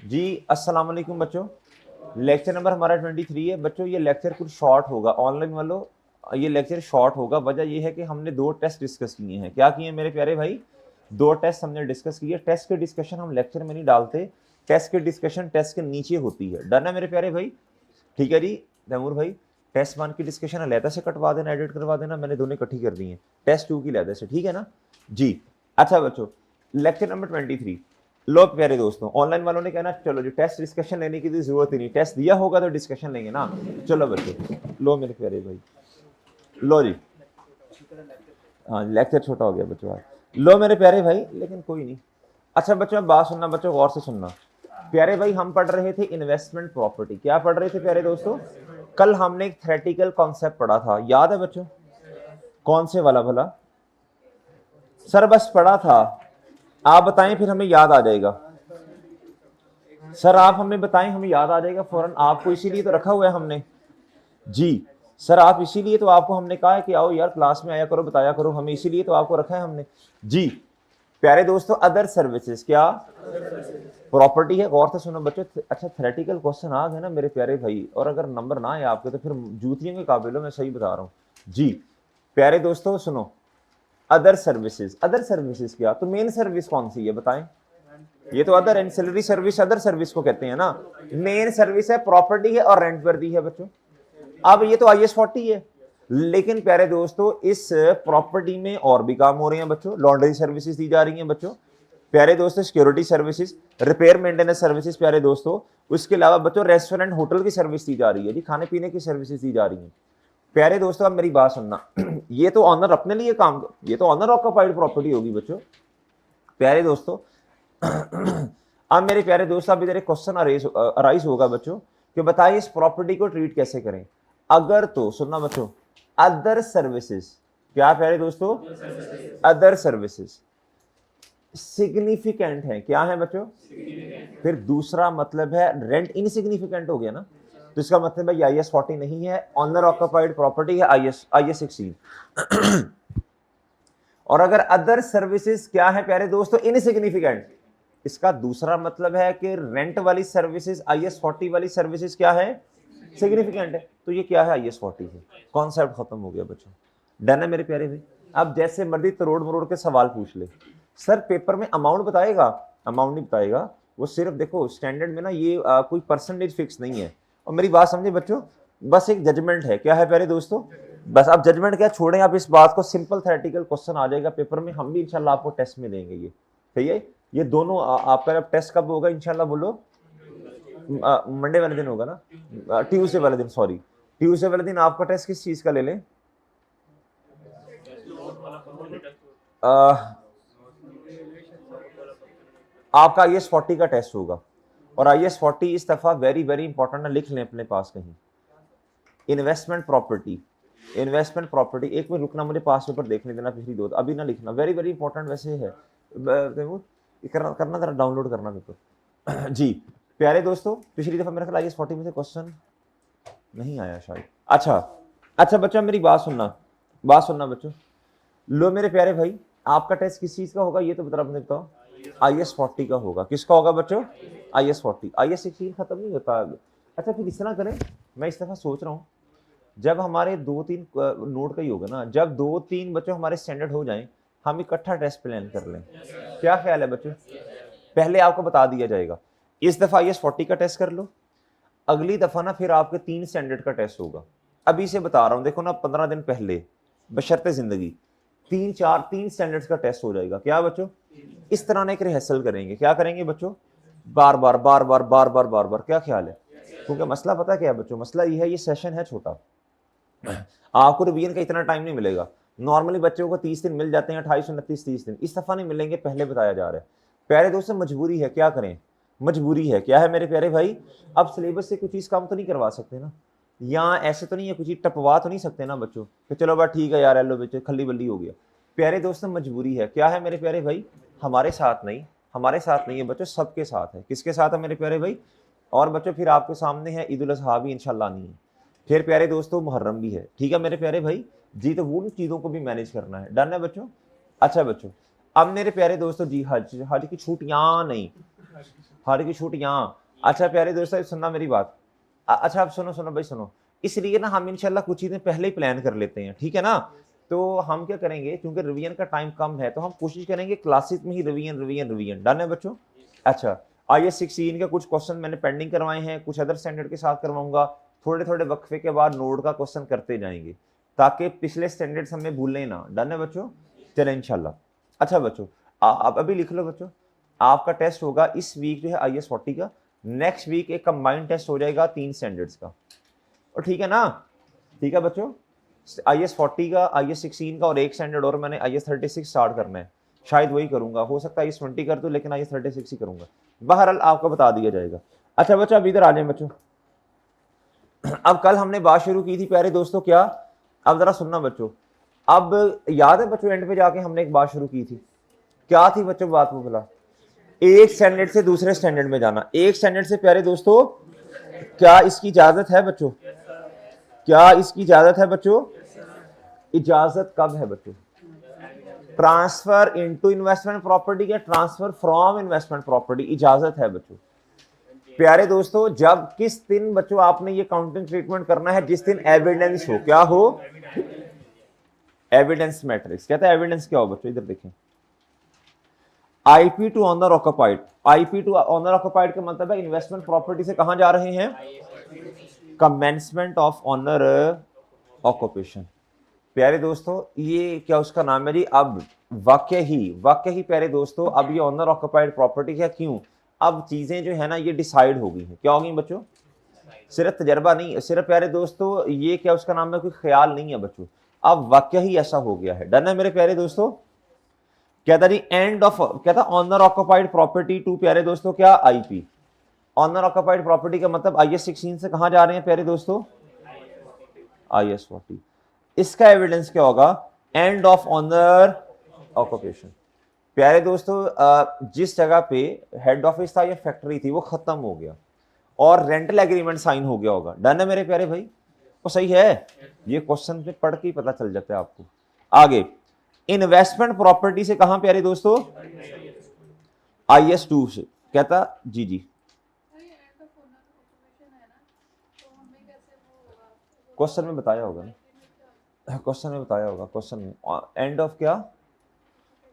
जी अस्सलाम वालेकुम बच्चों। लेक्चर नंबर हमारा 23 है बच्चों। ये लेक्चर कुछ शॉर्ट होगा ऑनलाइन वालों, ये लेक्चर शॉर्ट होगा। वजह ये है कि हमने 2 टेस्ट डिस्कस किए हैं। क्या किए मेरे प्यारे भाई? 2 टेस्ट हमने डिस्कस किए। टेस्ट के डिस्कशन हम लेक्चर में नहीं डालते, टेस्ट के डिस्कशन टेस्ट के नीचे होती है। डन है मेरे प्यारे भाई? ठीक है जी तैमूर भाई। टेस्ट 1 की डिस्कशन अलहदा से कटवा देना, एडिट करवा देना, मैंने दोनों इकट्ठी कर दी है। टेस्ट 2 की अलहदा से, ठीक है ना जी। अच्छा बच्चों, लेक्चर नंबर 23। लो प्यारे दोस्तों, ऑनलाइन वालों ने कहना चलो जी टेस्ट डिस्कशन लेने की तो जरूरत ही नहीं, टेस्ट दिया होगा तो डिस्कशन लेंगे ना। चलो बच्चों, लो मेरे प्यारे भाई, लो जी। हाँ लेक्चर छोटा हो गया बच्चों आज। लो मेरे प्यारे भाई, लेकिन कोई नहीं। अच्छा बच्चों बात सुनना, बच्चों गौर से सुनना। प्यारे भाई हम पढ़ रहे थे इन्वेस्टमेंट प्रॉपर्टी। क्या पढ़ रहे थे प्यारे दोस्तों? कल हमने एक थ्योरेटिकल कॉन्सेप्ट पढ़ा था, याद है बच्चों? कौन से वाला भला? सर बस पढ़ा था, आप बताएं फिर हमें याद आ जाएगा। सर आप हमें बताएं, हमें याद आ जाएगा फौरन। आपको इसीलिए तो रखा हुआ है हमने जी। सर आप इसीलिए तो आपको हमने कहा है कि आओ यार क्लास में आया करो, बताया करो हमें, इसीलिए तो आपको रखा है हमने जी। प्यारे दोस्तों अदर सर्विसेज क्या प्रॉपर्टी है? गौर से सुनो बच्चों। अच्छा थ्योरेटिकल क्वेश्चन आ गए ना मेरे प्यारे भाई, और अगर नंबर ना आए आपके तो फिर जूतियों के काबिल हो, मैं सही बता रहा हूँ जी। प्यारे दोस्तों सुनो, अदर सर्विसेज। अदर सर्विसेज क्या? तो मेन सर्विस कौन सी है बताएं? ये तो other ancillary service other service को कहते हैं ना। मेन सर्विस है प्रॉपर्टी है और रेंट पर दी है बच्चों। अब ये तो IS 40 है, लेकिन प्यारे दोस्तों इस प्रॉपर्टी में और भी काम हो रहे हैं बच्चों। लॉन्ड्री सर्विसेज दी जा रही हैं बच्चों, प्यारे दोस्तों security services, repair maintenance services प्यारे दोस्तों। उसके अलावा बच्चों रेस्टोरेंट होटल की सर्विस दी जा रही है जी, खाने पीने की सर्विसेज दी जा रही है। प्यारे दोस्तों अब मेरी बात सुनना ये तो ऑनर अपने लिए काम, ये तो ऑनर ऑक्यूपाइड प्रॉपर्टी होगी बच्चों। प्यारे दोस्तों अब मेरे प्यारे दोस्तों अब इधर एक क्वेश्चन अराइज होगा बच्चों कि बताइए इस प्रॉपर्टी को ट्रीट कैसे करें। अगर तो सुनना बच्चों, अदर सर्विसेज क्या प्यारे दोस्तों? अदर सर्विसेज सिग्निफिकेंट है, क्या है बच्चों? फिर दूसरा मतलब है रेंट इनसिग्निफिकेंट हो गया ना, तो इसका मतलब है ये IS 40 नहीं है, ऑनर ऑक्यूपाइड प्रॉपर्टी है IS 16। और अगर अदर सर्विसेज क्या है प्यारे दोस्तों? इनसिग्निफिकेंट, इसका दूसरा मतलब है कि रेंट वाली सर्विसेज IS 40 वाली सर्विसेज क्या है? सिग्निफिकेंट है। तो ये क्या है? IS 40 है। कॉन्सेप्ट खत्म हो गया बच्चों। डन है मेरे प्यारे भाई? अब जैसे मर्जी तरोड़ मरोड़ के सवाल पूछ ले, सर पेपर में अमाउंट बताएगा? अमाउंट नहीं बताएगा, वो सिर्फ देखो स्टैंडर्ड में ना ये कोई परसेंटेज फिक्स नहीं है। और मेरी बात समझे बच्चों, बस एक जजमेंट है। क्या है प्यारे दोस्तों? बस आप जजमेंट क्या छोड़ें आप इस बात को, सिंपल थ्योरेटिकल क्वेश्चन आ जाएगा पेपर में, हम भी इंशाल्लाह आपको टेस्ट में देंगे ये। सही है? ये दोनों आपका टेस्ट कब होगा इंशाल्लाह बोलो? मंडे वाले दिन होगा ना, ट्यूसडे वाले दिन, सॉरी ट्यूसडे वाले दिन आपका टेस्ट किस चीज का ले लें? आपका IS 40 का टेस्ट होगा। और IS 40 इस दफा वेरी वेरी इंपॉर्टेंट है, लिख लें अपने पास कहीं। Investment property, investment property. एक मिनट रुकना, मुझे पास पेपर देखने देना पिछली 2, अभी ना लिखना, वेरी वेरी इंपॉर्टेंट वैसे है। करना जरा डाउनलोड करना पेपर जी। प्यारे दोस्तों पिछली दफा मेरे ख्याल IS 40 में से क्वेश्चन नहीं आया शायद। अच्छा अच्छा बच्चा मेरी बात सुनना, बात सुनना बच्चों। लो मेरे प्यारे भाई, आपका टेस्ट किस चीज का होगा ये तो बता, मुझे बताओ। IS 40 का होगा। किसका होगा बच्चों? IS 40। IS 16 खत्म नहीं होता। अच्छा फिर इस तरह करें, मैं इस दफा सोच रहा हूँ जब हमारे 2-3 नोट का ही होगा ना, जब 2-3 बच्चों हमारे स्टैंडर्ड हो जाएं, हम इकट्ठा टेस्ट प्लान कर लें। क्या ख्याल है बच्चों? पहले आपको बता दिया जाएगा, इस दफा IS 40 का टेस्ट कर लो, अगली दफा ना फिर आपके 3 स्टैंडर्ड का टेस्ट होगा। अभी से बता रहा हूं, देखो ना 15 दिन पहले बशर्ते जिंदगी 3 स्टैंडर्ड्स का टेस्ट हो जाएगा। क्या बच्चों? इस तरह ना एक रिहर्सल करेंगे। क्या करेंगे बच्चों? बार बार बार बार बार बार बार बार। क्या ख्याल है? क्योंकि मसला पता क्या है बच्चों, मसला ये है ये सेशन है छोटा, आपको रिवीजन का इतना टाइम नहीं मिलेगा। नॉर्मली बच्चों को 30 दिन मिल जाते हैं, 28, 29, 30 दिन, इस दफा नहीं मिलेंगे, पहले बताया जा रहा है। प्यारे दोस्तों मजबूरी है, क्या करें? मजबूरी है। क्या है मेरे प्यारे भाई? अब सिलेबस से कुछ चीज़ कम तो नहीं करवा सकते ना, या ऐसे तो नहीं है कुछ चीज़ टपवा तो नहीं सकते ना बच्चों कि चलो बात ठीक है यार एलो बच्चे खली बल्ली हो गया। प्यारे दोस्तों मजबूरी है। क्या है मेरे प्यारे भाई? हमारे साथ नहीं, हमारे साथ नहीं है बच्चों, सबके साथ है। किसके साथ है मेरे प्यारे भाई? और बच्चों फिर आपके सामने है ईद उल अज़हा भी इंशाल्लाह नहीं है, फिर प्यारे दोस्तों मुहर्रम भी है। ठीक है मेरे प्यारे भाई जी, तो वो चीज़ों को भी मैनेज करना है। डन है बच्चों? अच्छा बच्चों अब मेरे प्यारे दोस्तों जी, हज, हज की छुट्टियां नहीं, थाली की छूट यहाँ। अच्छा प्यारे दोस्तों सुनना मेरी बात, अच्छा आप सुनो सुनो भाई सुनो, इसलिए ना हम इंशाल्लाह कुछ चीजें पहले ही प्लान कर लेते हैं, ठीक है ना। तो हम क्या करेंगे, क्योंकि रिवीजन का टाइम कम है, तो हम कोशिश करेंगे क्लासेस में ही रिवीजन रिवीजन रिवीजन। डन है बच्चों। अच्छा IS 16 के कुछ क्वेश्चन मैंने पेंडिंग करवाए हैं, कुछ अदर स्टैंडर्ड के साथ करवाऊंगा, थोड़े थोड़े वक्फे के बाद नोड का क्वेश्चन करते जाएंगे ताकि पिछले स्टैंडर्ड्स हमें भूलें ना। डन है बच्चों, चले इंशाल्लाह। अच्छा बच्चों आप अभी लिख लो बच्चों, आपका टेस्ट होगा इस वीक जो है IS 40 का, नेक्स्ट वीक एक कंबाइंड टेस्ट हो जाएगा 3 स्टैंडर्ड्स का, और ठीक है ना। ठीक है बच्चों, IS 40 का, IS 16 का और एक स्टैंडर्ड और मैंने IS 36 स्टार्ट करना है, शायद वही करूंगा, हो सकता है IS 20 कर दूं लेकिन IS 36 ही करूंगा, बहरहाल आपको बता दिया जाएगा। अच्छा बच्चों अब इधर आ जाए बच्चों, अब कल हमने बात शुरू की थी प्यारे दोस्तों क्या, अब जरा सुनना बच्चों, अब याद है बच्चों एंड पे जाके हमने एक बात शुरू की थी, क्या थी बच्चों बात, वो बोला एक स्टैंडर्ड से दूसरे स्टैंडर्ड में जाना, एक स्टैंडर्ड से प्यारे दोस्तों, क्या इसकी इजाजत है बच्चों, क्या इसकी इजाजत है बच्चों, इजाजत कब है बच्चों, ट्रांसफर इनटू इन्वेस्टमेंट प्रॉपर्टी या ट्रांसफर फ्रॉम इन्वेस्टमेंट प्रॉपर्टी, इजाजत है बच्चों। प्यारे दोस्तों जब किस दिन बच्चों आपने ये काउंटिंग ट्रीटमेंट करना है, जिस दिन एविडेंस हो, क्या हो, एविडेंस मैट्रिक्स। कहता है एविडेंस क्या हो बच्चों, इधर देखें, IP to owner occupied, IP to owner occupied का मतलब है इन्वेस्टमेंट प्रॉपर्टी से कहां जा रहे हैं, कमेंसमेंट ऑफ ऑनर ऑक्युपेशन। प्यारे दोस्तों ये क्या उसका नाम है जी, अब वाकई ही प्यारे दोस्तों अब ये ऑनर ऑक्युपाइड प्रॉपर्टी है, क्यों, अब चीजें जो है ना ये डिसाइड हो गई हैं, क्या होगी बच्चों, सिर्फ तजर्बा नहीं, सिर्फ प्यारे दोस्तों ये क्या उसका नाम है कोई ख्याल नहीं है बच्चों, अब वाकई ही ऐसा हो गया है। डन है मेरे प्यारे दोस्तों। कहता जी एंड ऑफ, कहता ऑनर ऑक्युपाइड प्रॉपर्टी टू प्यारे दोस्तों क्या IP, ऑनर ऑक्युपाइड प्रॉपर्टी का मतलब IS 16 से कहां जा रहे हैं प्यारे दोस्तों, IS 40। इसका एविडेंस क्या होगा, एंड ऑफ ऑनर ऑक्युपेशन। प्यारे दोस्तों जिस जगह पे हेड ऑफिस था या फैक्ट्री थी वो खत्म हो गया और रेंटल एग्रीमेंट साइन हो गया होगा। डन है मेरे प्यारे भाई, वो सही है, ये क्वेश्चन पे पढ़ के ही पता चल जाता है आपको। आगे इन्वेस्टमेंट प्रॉपर्टी से कहां प्यारे दोस्तों, IS 2 से। कहता जी क्वेश्चन में बताया होगा ना, क्वेश्चन में बताया होगा, क्वेश्चन में एंड ऑफ क्या,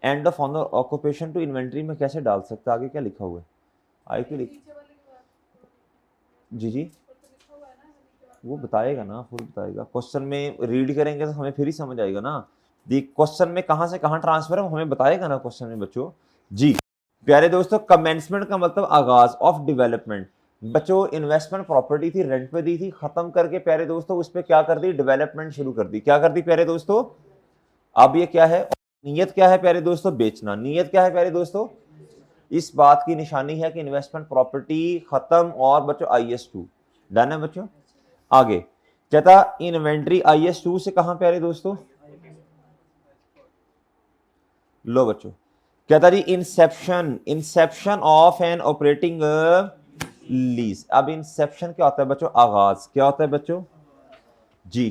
end of owner occupation to inventory में कैसे डाल सकता, आगे क्या लिखा हुआ है, IP लिख जी वो बताएगा ना, फुल बताएगा, क्वेश्चन में रीड करेंगे तो हमें फिर ही समझ आएगा ना, क्वेश्चन में कहां से कहां ट्रांसफर है हमें बताएगा ना क्वेश्चन में बच्चों जी। प्यारे दोस्तों कमेंसमेंट का मतलब आगाज ऑफ डेवलपमेंट, बच्चों इन्वेस्टमेंट प्रॉपर्टी थी, रेंट पे दी थी, खत्म करके प्यारे दोस्तों उस पर क्या कर दी, डेवलपमेंट शुरू कर दी, क्या कर दी प्यारे दोस्तों, अब ये क्या है, नीयत क्या है प्यारे दोस्तों, बेचना, नीयत क्या है प्यारे दोस्तों, इस बात की निशानी है कि इन्वेस्टमेंट प्रॉपर्टी खत्म, और बच्चों IS 2। डन है बच्चों। आगे कहता इन्वेंट्री IS 2 से कहां प्यारे दोस्तों, लो बच्चों कहता जी inception of an operating lease. अब इंसेप्शन क्या होता है बच्चों, आगाज, क्या होता है बच्चों जी,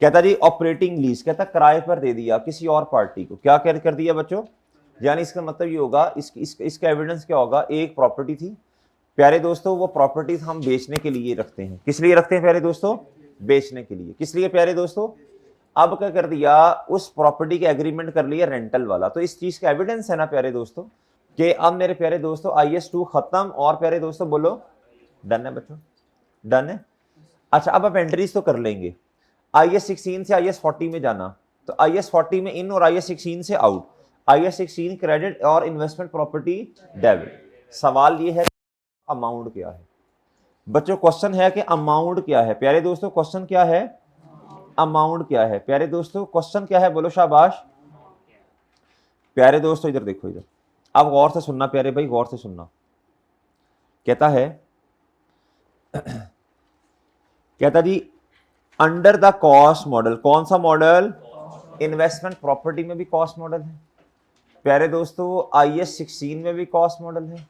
कहता जी ऑपरेटिंग लीज, कहता किराए पर दे दिया किसी और पार्टी को, क्या कर दिया बच्चों, यानी इसका मतलब ये होगा, इसका एविडेंस क्या होगा, एक प्रॉपर्टी थी प्यारे दोस्तों, वो प्रॉपर्टीज हम बेचने के लिए रखते हैं, किस लिए रखते हैं प्यारे दोस्तों, बेचने के लिए, किस लिए प्यारे दोस्तों, अब क्या कर दिया, उस प्रॉपर्टी के एग्रीमेंट कर लिया रेंटल वाला, तो इस चीज का एविडेंस है ना प्यारे दोस्तों कि अब मेरे प्यारे दोस्तों IS 2 खत्म, और प्यारे दोस्तों बोलो डन है बच्चों, डन है। अच्छा अब आप एंट्रीज तो कर लेंगे, IS 16 से IS 40 में जाना, तो IS 40 में इन और IS 16 से आउट, IS 16 क्रेडिट और इन्वेस्टमेंट प्रॉपर्टी डेबिट। सवाल ये है अमाउंट क्या है बच्चों, क्वेश्चन है कि अमाउंट क्या है प्यारे दोस्तों, क्वेश्चन क्या है, अमाउंट क्या है प्यारे दोस्तों, क्वेश्चन क्या है, बोलो शाबाश। प्यारे दोस्तों इधर देखो, इधर अब गौर से सुनना प्यारे भाई, गौर से सुनना। कहता है कहता जी अंडर द कॉस्ट मॉडल, कौन सा मॉडल, इन्वेस्टमेंट प्रॉपर्टी में भी कॉस्ट मॉडल है प्यारे दोस्तों, IS 16 में भी कॉस्ट मॉडल है,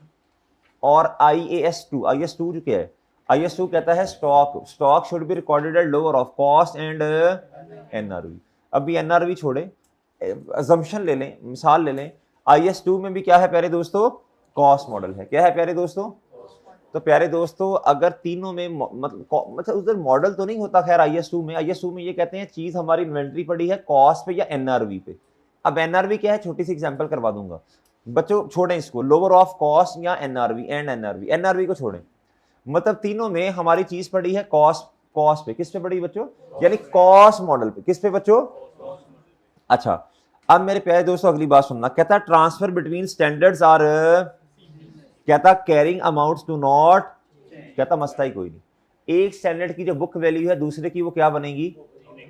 और IAS 2 जो क्या है, IS 2 कहता है stock should be recorded at lower of cost and NRV। अभी NRV छोड़े, अजम्पशन ले लें, मिसाल ले लें, IS 2 में भी क्या है प्यारे दोस्तों, कॉस्ट मॉडल है। क्या है प्यारे दोस्तों? तो प्यारे दोस्तों अगर तीनों में मतलब उधर मॉडल तो नहीं होता खैर IS2 में। IS2 में ये कहते हैं चीज हमारी इन्वेंट्री पड़ी है कॉस्ट पे या NRV पे। अब NRV क्या है, छोटी सी एग्जांपल करवा दूंगा बच्चों, छोड़ें इसको, लोअर ऑफ कॉस्ट या NRV एंड NRV को छोड़ें। मतलब तीनों में हमारी चीज पड़ी है कॉस्ट पे। किस पे पड़ी बच्चों? यानी कॉस्ट मॉडल पे। किस पे बच्चों? अच्छा, अब मेरे प्यारे दोस्तों अगली बात सुनना। कहता ट्रांसफर बिटवीन स्टैंडर्ड्स आर, कहता कैरिंग अमाउंट्स टू नॉट, कहता मसला ही कोई नहीं। एक स्टैंडर्ड की जो बुक वैल्यू है दूसरे की वो क्या बनेगी?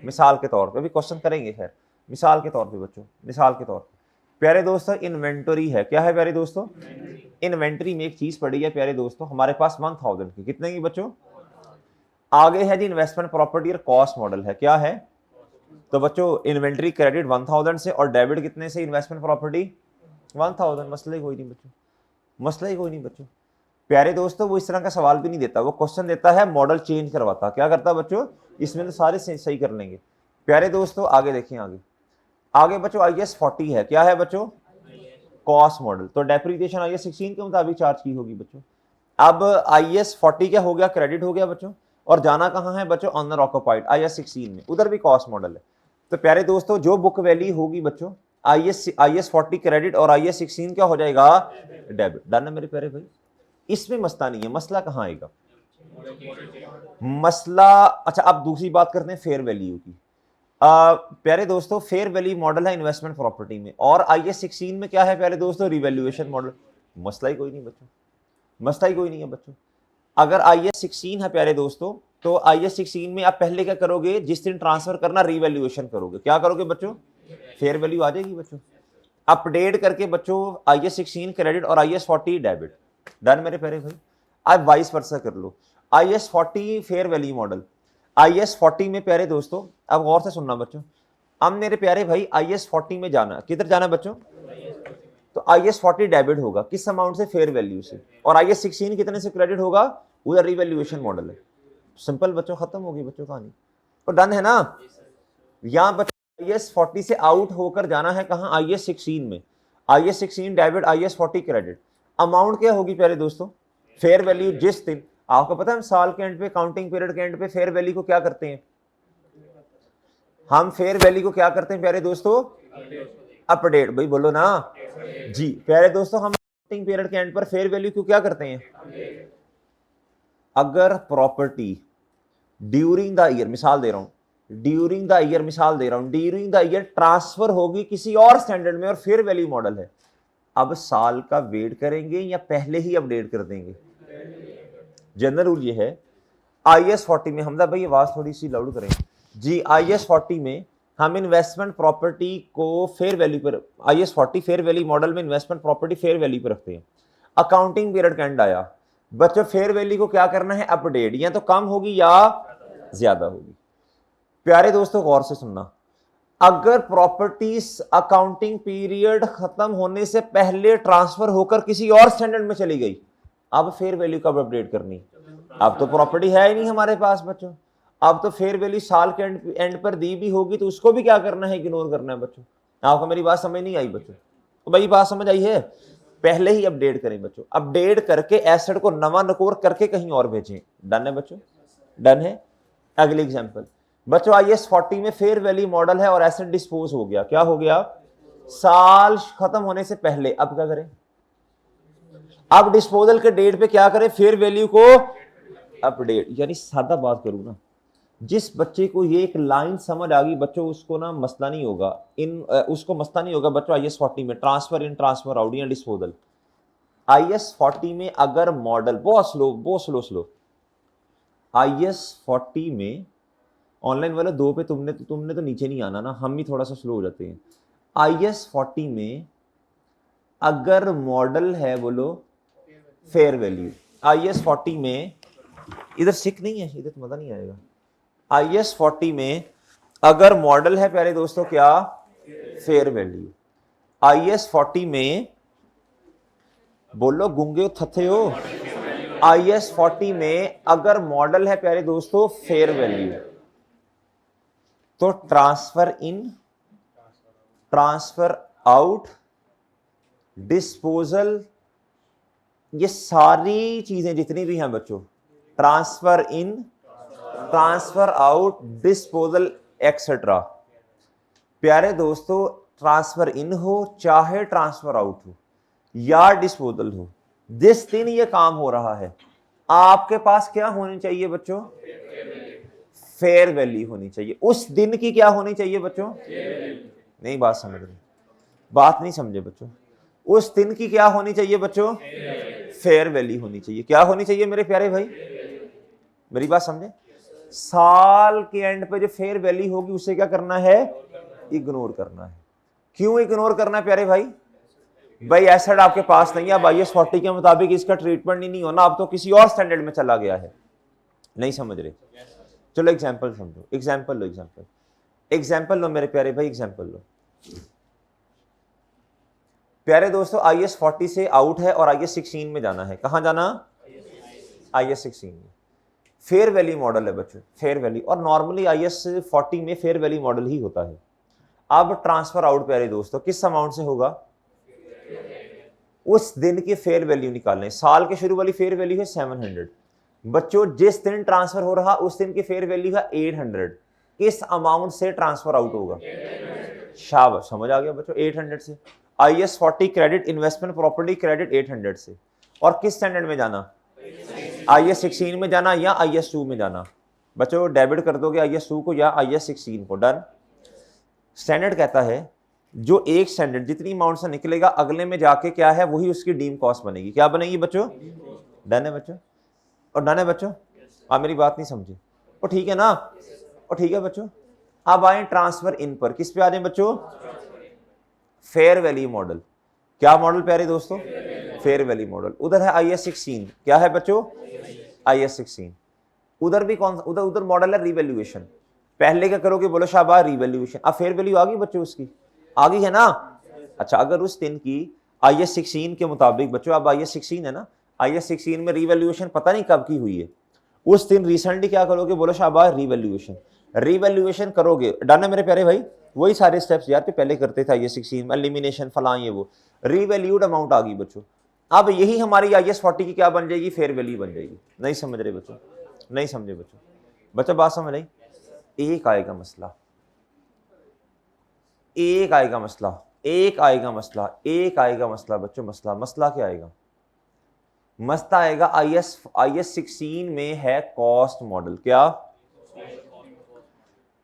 मिसाल के तौर पे, अभी क्वेश्चन करेंगे खैर, मिसाल के तौर पे बच्चों, मिसाल के तौर पे प्यारे दोस्तों इन्वेंटरी है। क्या है प्यारे दोस्तों? इन्वेंटरी में एक चीज पड़ी है प्यारे दोस्तों हमारे पास 1000 की। कितने की बच्चों? आगे है जी इन्वेस्टमेंट प्रॉपर्टी और कॉस्ट मॉडल है। क्या है? तो बच्चों इन्वेंटरी क्रेडिट 1000 से और डेबिट कितने से? Investment property 1000। मसला ही कोई नहीं बच्चों, मसला ही कोई नहीं बच्चों। प्यारे दोस्तों वो इस तरह का सवाल भी नहीं देता, वो क्वेश्चन देता है मॉडल चेंज करवाता। क्या करता बच्चों? इसमें तो सारे सही कर लेंगे। प्यारे दोस्तों आगे देखें, आगे आगे बच्चों IS40 है। क्या है बच्चों? Cost model. तो डेप्रिसिएशन IS16 के मुताबिक चार्ज की होगी बच्चों। अब IS40 क्या हो गया? क्रेडिट हो गया बच्चों। और जाना कहां है बच्चों? ऑनर ऑक्युपाइड IS16 में, उधर भी कॉस्ट मॉडल है। तो प्यारे दोस्तों जो बुक वैल्यू होगी बच्चों IS40 क्रेडिट और IS16 क्या हो जाएगा? डेबिट। डन है मेरे प्यारे भाई, इसमें मसला नहीं है। मसला कहां आएगा? मसला, अच्छा अब दूसरी बात करते हैं फेयर वैल्यू की। प्यारे दोस्तों फेयर वैल्यू मॉडल है इन्वेस्टमेंट प्रॉपर्टी में, और IS16 में क्या है प्यारे दोस्तों? Revaluation model. मसला ही कोई नहीं बच्चों, मसला ही कोई नहीं है बच्चों। अगर IS16 है प्यारे दोस्तों, तो IS16 में आप पहले क्या करोगे? जिस दिन ट्रांसफर करना रिवैल्यूएशन करोगे। क्या करोगे बच्चों? फेयर वैल्यू आ जाएगी बच्चों, अपडेट करके बच्चों IS16 क्रेडिट और IS40 डेबिट। डन मेरे प्यारे भाई। अब वाइस वर्सा कर लो। IS40 fair value model, IS40 में प्यारे दोस्तों अब गौर से सुनना बच्चों, अब मेरे प्यारे भाई IS40 में जाना, किधर जाना बच्चों? तो IS40 डेबिट होगा किस अमाउंट से? फेयर वैल्यू से। और IS16 कितने से क्रेडिट होगा? उधर रिवैल्यूएशन मॉडल है। सिंपल बच्चों, खत्म होगी बच्चों कहानी। तो डन है ना? यहां बच्चों IS40 से आउट होकर जाना है कहां? IS16 में। IS16 debit, IS40 credit. Amount क्या होगी प्यारे दोस्तों? Fair value. जिस दिन आपको पता है हम साल के एंड पे, काउंटिंग पीरियड के एंड पे फेयर वैल्यू को क्या करते हैं? हम फेयर वैल्यू को क्या करते हैं प्यारे दोस्तों? अपडेट। भाई बोलो ना जी। प्यारे दोस्तों हम काउंटिंग पीरियड के एंड पर फेयर वैल्यू को क्या करते हैं? अगर प्रॉपर्टी ड्यूरिंग द ईयर, मिसाल दे रहा हूं, ड्यूरिंग द ईयर, मिसाल दे रहा हूं, ड्यूरिंग द ईयर ट्रांसफर होगी किसी और स्टैंडर्ड में और फेयर वैल्यू मॉडल है, अब साल का वेट करेंगे या पहले ही अपडेट कर देंगे? जनरल रूल ये है IS40 में, हमदा भाई आवाज थोड़ी सी लाउड करें जी। IS40 में हम इन्वेस्टमेंट प्रॉपर्टी को फेयर वैल्यू पर, IS40 फेयर वैल्यू मॉडल में इन्वेस्टमेंट प्रॉपर्टी फेयर वैल्यू पर रखते हैं। अकाउंटिंग पीरियड का एंड आया बच्चों, फेयर वैल्यू को क्या करना है? अपडेट। या तो कम होगी या ज्यादा होगी। प्यारे दोस्तों गौर से सुनना, अगर प्रॉपर्टीज अकाउंटिंग पीरियड खत्म होने से पहले ट्रांसफर होकर किसी और स्टैंडर्ड में चली गई, अब फेयर वैल्यू कब अपडेट करनी? अब तो प्रॉपर्टी है ही नहीं हमारे पास बच्चों। अब तो फेयर वैल्यू साल के एंड पर दी भी होगी तो उसको भी क्या करना है? इग्नोर करना है बच्चों। आपको मेरी बात समझ नहीं आई बच्चों? तो भाई बात समझ आई है? पहले ही अपडेट करें बच्चों, अपडेट करके एसेट को नवा नकोर करके कहीं और भेजें। डन है बच्चों? डन है। अगली एग्जांपल बच्चों, IS40 में फेयर वैल्यू मॉडल है और एसेट डिस्पोज हो गया। क्या हो गया? साल खत्म होने से पहले। अब क्या करें? अब डिस्पोजल के डेट पे क्या करें? फेयर वैल्यू को अपडेट। यानी सादा बात करूं ना, जिस बच्चे को ये एक लाइन समझ आ गई बच्चों, उसको ना मसला नहीं होगा उसको मसला नहीं होगा बच्चों IS40 में ट्रांसफर इन, ट्रांसफर आउट या डिस्पोजल। IS40 में अगर मॉडल बहुत स्लो IS40 में, ऑनलाइन वाले 2 पे तुमने तो नीचे नहीं आना ना, हम भी थोड़ा सा स्लो हो जाते हैं। IS40 में अगर मॉडल है बोलो फेयर वैल्यू, IS40 में, इधर सिक नहीं है, इधर तो मजा नहीं आएगा। IS40 में अगर मॉडल है प्यारे दोस्तों क्या? Fair value. IS40 में बोलो गुंगे थथे हो, IS40 में अगर मॉडल है प्यारे दोस्तों फेयर वैल्यू, तो ट्रांसफर इन, ट्रांसफर आउट, डिस्पोजल ये सारी चीजें जितनी भी हैं बच्चों, ट्रांसफर इन, ट्रांसफर आउट, डिस्पोजल एक्सेट्रा, प्यारे दोस्तों ट्रांसफर इन हो चाहे ट्रांसफर आउट हो या डिस्पोजल हो, जिस दिन ये काम हो रहा है आपके पास क्या होनी चाहिए बच्चों? फेयर वैल्यू होनी चाहिए। उस दिन की क्या होनी चाहिए बच्चों? नहीं बात समझ रहे, बात नहीं समझे बच्चों। उस दिन की क्या होनी चाहिए बच्चों? फेयर वैल्यू होनी चाहिए। क्या होनी चाहिए मेरे प्यारे भाई? मेरी बात समझे? साल के एंड पे जो फेयर वैल्यू होगी उसे क्या करना है? इग्नोर करना है। क्यों इग्नोर करना है प्यारे भाई? भाई एसेट आपके पास नहीं है, अब IAS 40 के मुताबिक इसका ट्रीटमेंट ही नहीं होना, अब तो किसी और स्टैंडर्ड में चला गया है। नहीं समझ रहे? चलो एग्जांपल समझो, एग्जांपल लो, एग्जांपल लो मेरे प्यारे भाई, एग्जांपल लो। प्यारे दोस्तों IAS 40 से आउट है और IAS 16 में जाना है। कहां जाना? IAS 16 में। फेयर वैल्यू मॉडल है बच्चों, फेयर वैल्यू, और नॉर्मली IAS 40 में फेयर वैल्यू मॉडल ही होता है। अब ट्रांसफर आउट प्यारे दोस्तों किस अमाउंट से होगा? उस दिन की फेयर वैल्यू निकालने। साल के शुरू वाली फेयर वैल्यू है 700 बच्चों, जिस दिन ट्रांसफर हो रहा उस दिन की फेयर वैल्यू है 800। किस अमाउंट से ट्रांसफर आउट होगा? शाबाश, समझ आ गया बच्चों, 800 से। IAS 40 credit investment property credit 800 से। और किस स्टैंडर्ड में जाना? IAS 16 में जाना या IAS 2 में जाना? बच्चों डेबिट कर दोगे IAS 2 को या IAS 16 को। डन। स्टैंडर्ड कहता है जो एक स्टैंडर्ड जितनी अमाउंट से निकलेगा अगले में जाके क्या है वही उसकी डीम कॉस्ट बनेगी। क्या बनेगी बच्चों? डन है बच्चों? और डन है बच्चों? आप मेरी बात नहीं समझे? और ठीक है ना? और ठीक है बच्चों। अब आए ट्रांसफर इन पर। किस पे आ जाए बच्चों? Fair value model. क्या मॉडल प्यारे दोस्तों? Fair value model. उधर है IAS 16। क्या है बच्चों? IAS 16। उधर भी कौन सा? उधर मॉडल है रिवैल्यूएशन। पहले क्या करोगे? बोलो शाबाश, रिवैल्यूएशन। अब फेयर वैल्यू आ गई बच्चों, उसकी आ गई है ना? अच्छा, अगर उस दिन की IAS 16 के मुताबिक बच्चों, अब IAS 16 है ना, IAS 16 में रिवैल्यूएशन पता नहीं कब की हुई है, उस दिन रिसेंटली क्या करोगे? बोलो शाबाश, रिवैल्यूएशन। रिवैल्यूएशन करोगे। डन है मेरे प्यारे भाई? वही सारे स्टेप्स यार पहले करते थे IAS 16 में, एलिमिनेशन फलां ये वो। रिवैल्यूड अमाउंट आ गई बच्चों। अब यही हमारी IAS 40 की क्या बन जाएगी? फेयर वैल्यू बन जाएगी। नहीं समझ रहे बच्चों? नहीं समझे बच्चों? बच्चों बात समझ आई? एक आएगा मसला, एक आएगा मसला, एक आएगा मसला, एक आएगा मसला बच्चों। मसला क्या आएगा? मसला आएगा IAS 16 में है कॉस्ट मॉडल। क्या?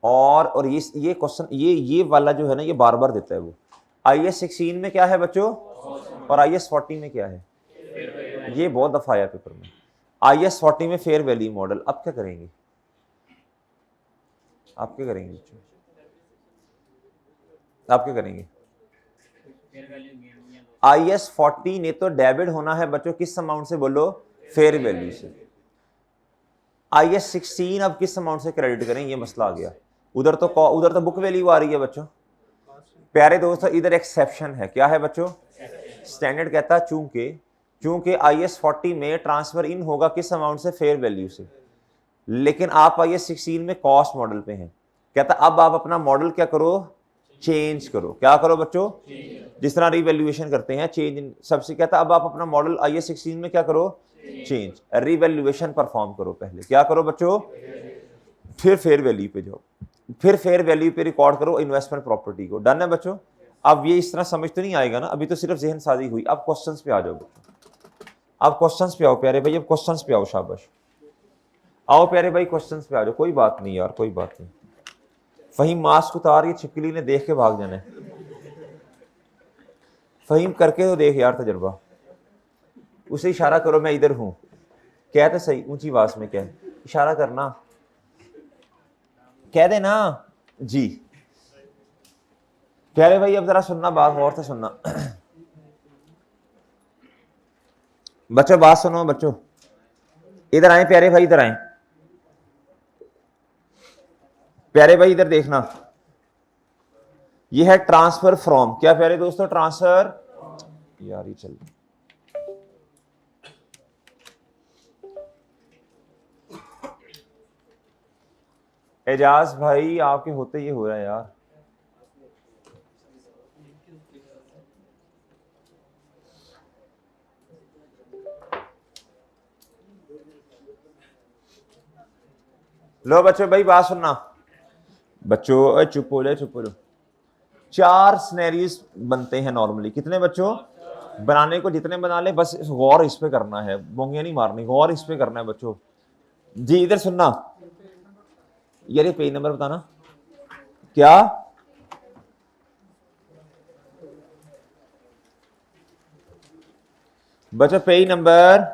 और ये क्वेश्चन ये वाला जो है ना, ये बार बार देता है वो। IAS 16 में क्या है बच्चों और IAS 40 में क्या है? ये बहुत दफा आया पेपर में। IAS 40 में फेयर वैल्यू मॉडल। अब क्या करेंगे? आप क्या करेंगे बच्चों? आप क्या करेंगे? IAS 40 ने तो डेबिट होना है बच्चों किस अमाउंट से? बोलो, फेयर वैल्यू से। IAS 16 अब किस अमाउंट से क्रेडिट करें? ये मसला आ गया। उधर तो बुक वैल्यू आ रही है बच्चों। प्यारे दोस्तों इधर एक्सेप्शन है। क्या है बच्चों? स्टैंडर्ड कहता है चूंकि IAS 40 में ट्रांसफर इन होगा किस अमाउंट से? फेयर वैल्यू से। लेकिन आप IAS 16 में कॉस्ट मॉडल पे हैं। कहता अब आप अपना मॉडल क्या करो? चेंज करो। क्या करो बच्चों? जिस तरह रिवैल्यूएशन करते हैं चेंज सबसे। कहता अब आप अपना मॉडल IAS 16 में क्या करो? चेंज। रिवैल्यूएशन परफॉर्म करो पहले। क्या करो बच्चों? फिर फेयर वैल्यू पे जाओ, फिर फेयर वैल्यू पे रिकॉर्ड करो इन्वेस्टमेंट प्रॉपर्टी को। डन है बच्चों? अब ये इस तरह समझ तो नहीं आएगा ना, अभी तो सिर्फ जहन साजी हुई। अब क्वेश्चंस पे आ जाओ बच्चों। अब क्वेश्चंस पे आओ प्यारे भाई, अब क्वेश्चंस पे आओ। शाबाश, आओ प्यारे भाई क्वेश्चंस पे आ जाओ। कोई बात नहीं यार, कोई बात नहीं। फहीम मास्क उतार, ये छिपकली ने देख के भाग जाना है। फहीम करके तो देख यार तजर्बा। उसे इशारा करो मैं इधर हूं। कह तो सही, ऊंची आवाज में कह, इशारा करना, कह देना जी। प्यारे भाई अब जरा सुनना, बात गौर से सुनना बच्चों, बात सुनो बच्चों। इधर आए प्यारे भाई, इधर आए प्यारे भाई, इधर देखना। ये है ट्रांसफर फ्रॉम। क्या प्यारे दोस्तों? ट्रांसफर यार ही चल। एजाज भाई आपके होते ये हो रहा है यार। लो बच्चों भाई बात सुनना, बच्चों चुप हो जाए, चुप हो जाओ। 4 सिनेरियोस बनते हैं नॉर्मली, कितने बच्चों? बनाने को जितने बना ले, बस गौर इस पे करना है, बोंगियां नहीं मारनी, गौर इस पे करना है बच्चों। जी इधर सुनना यार, ये पेज नंबर बताना क्या? बच्चों पेज नंबर,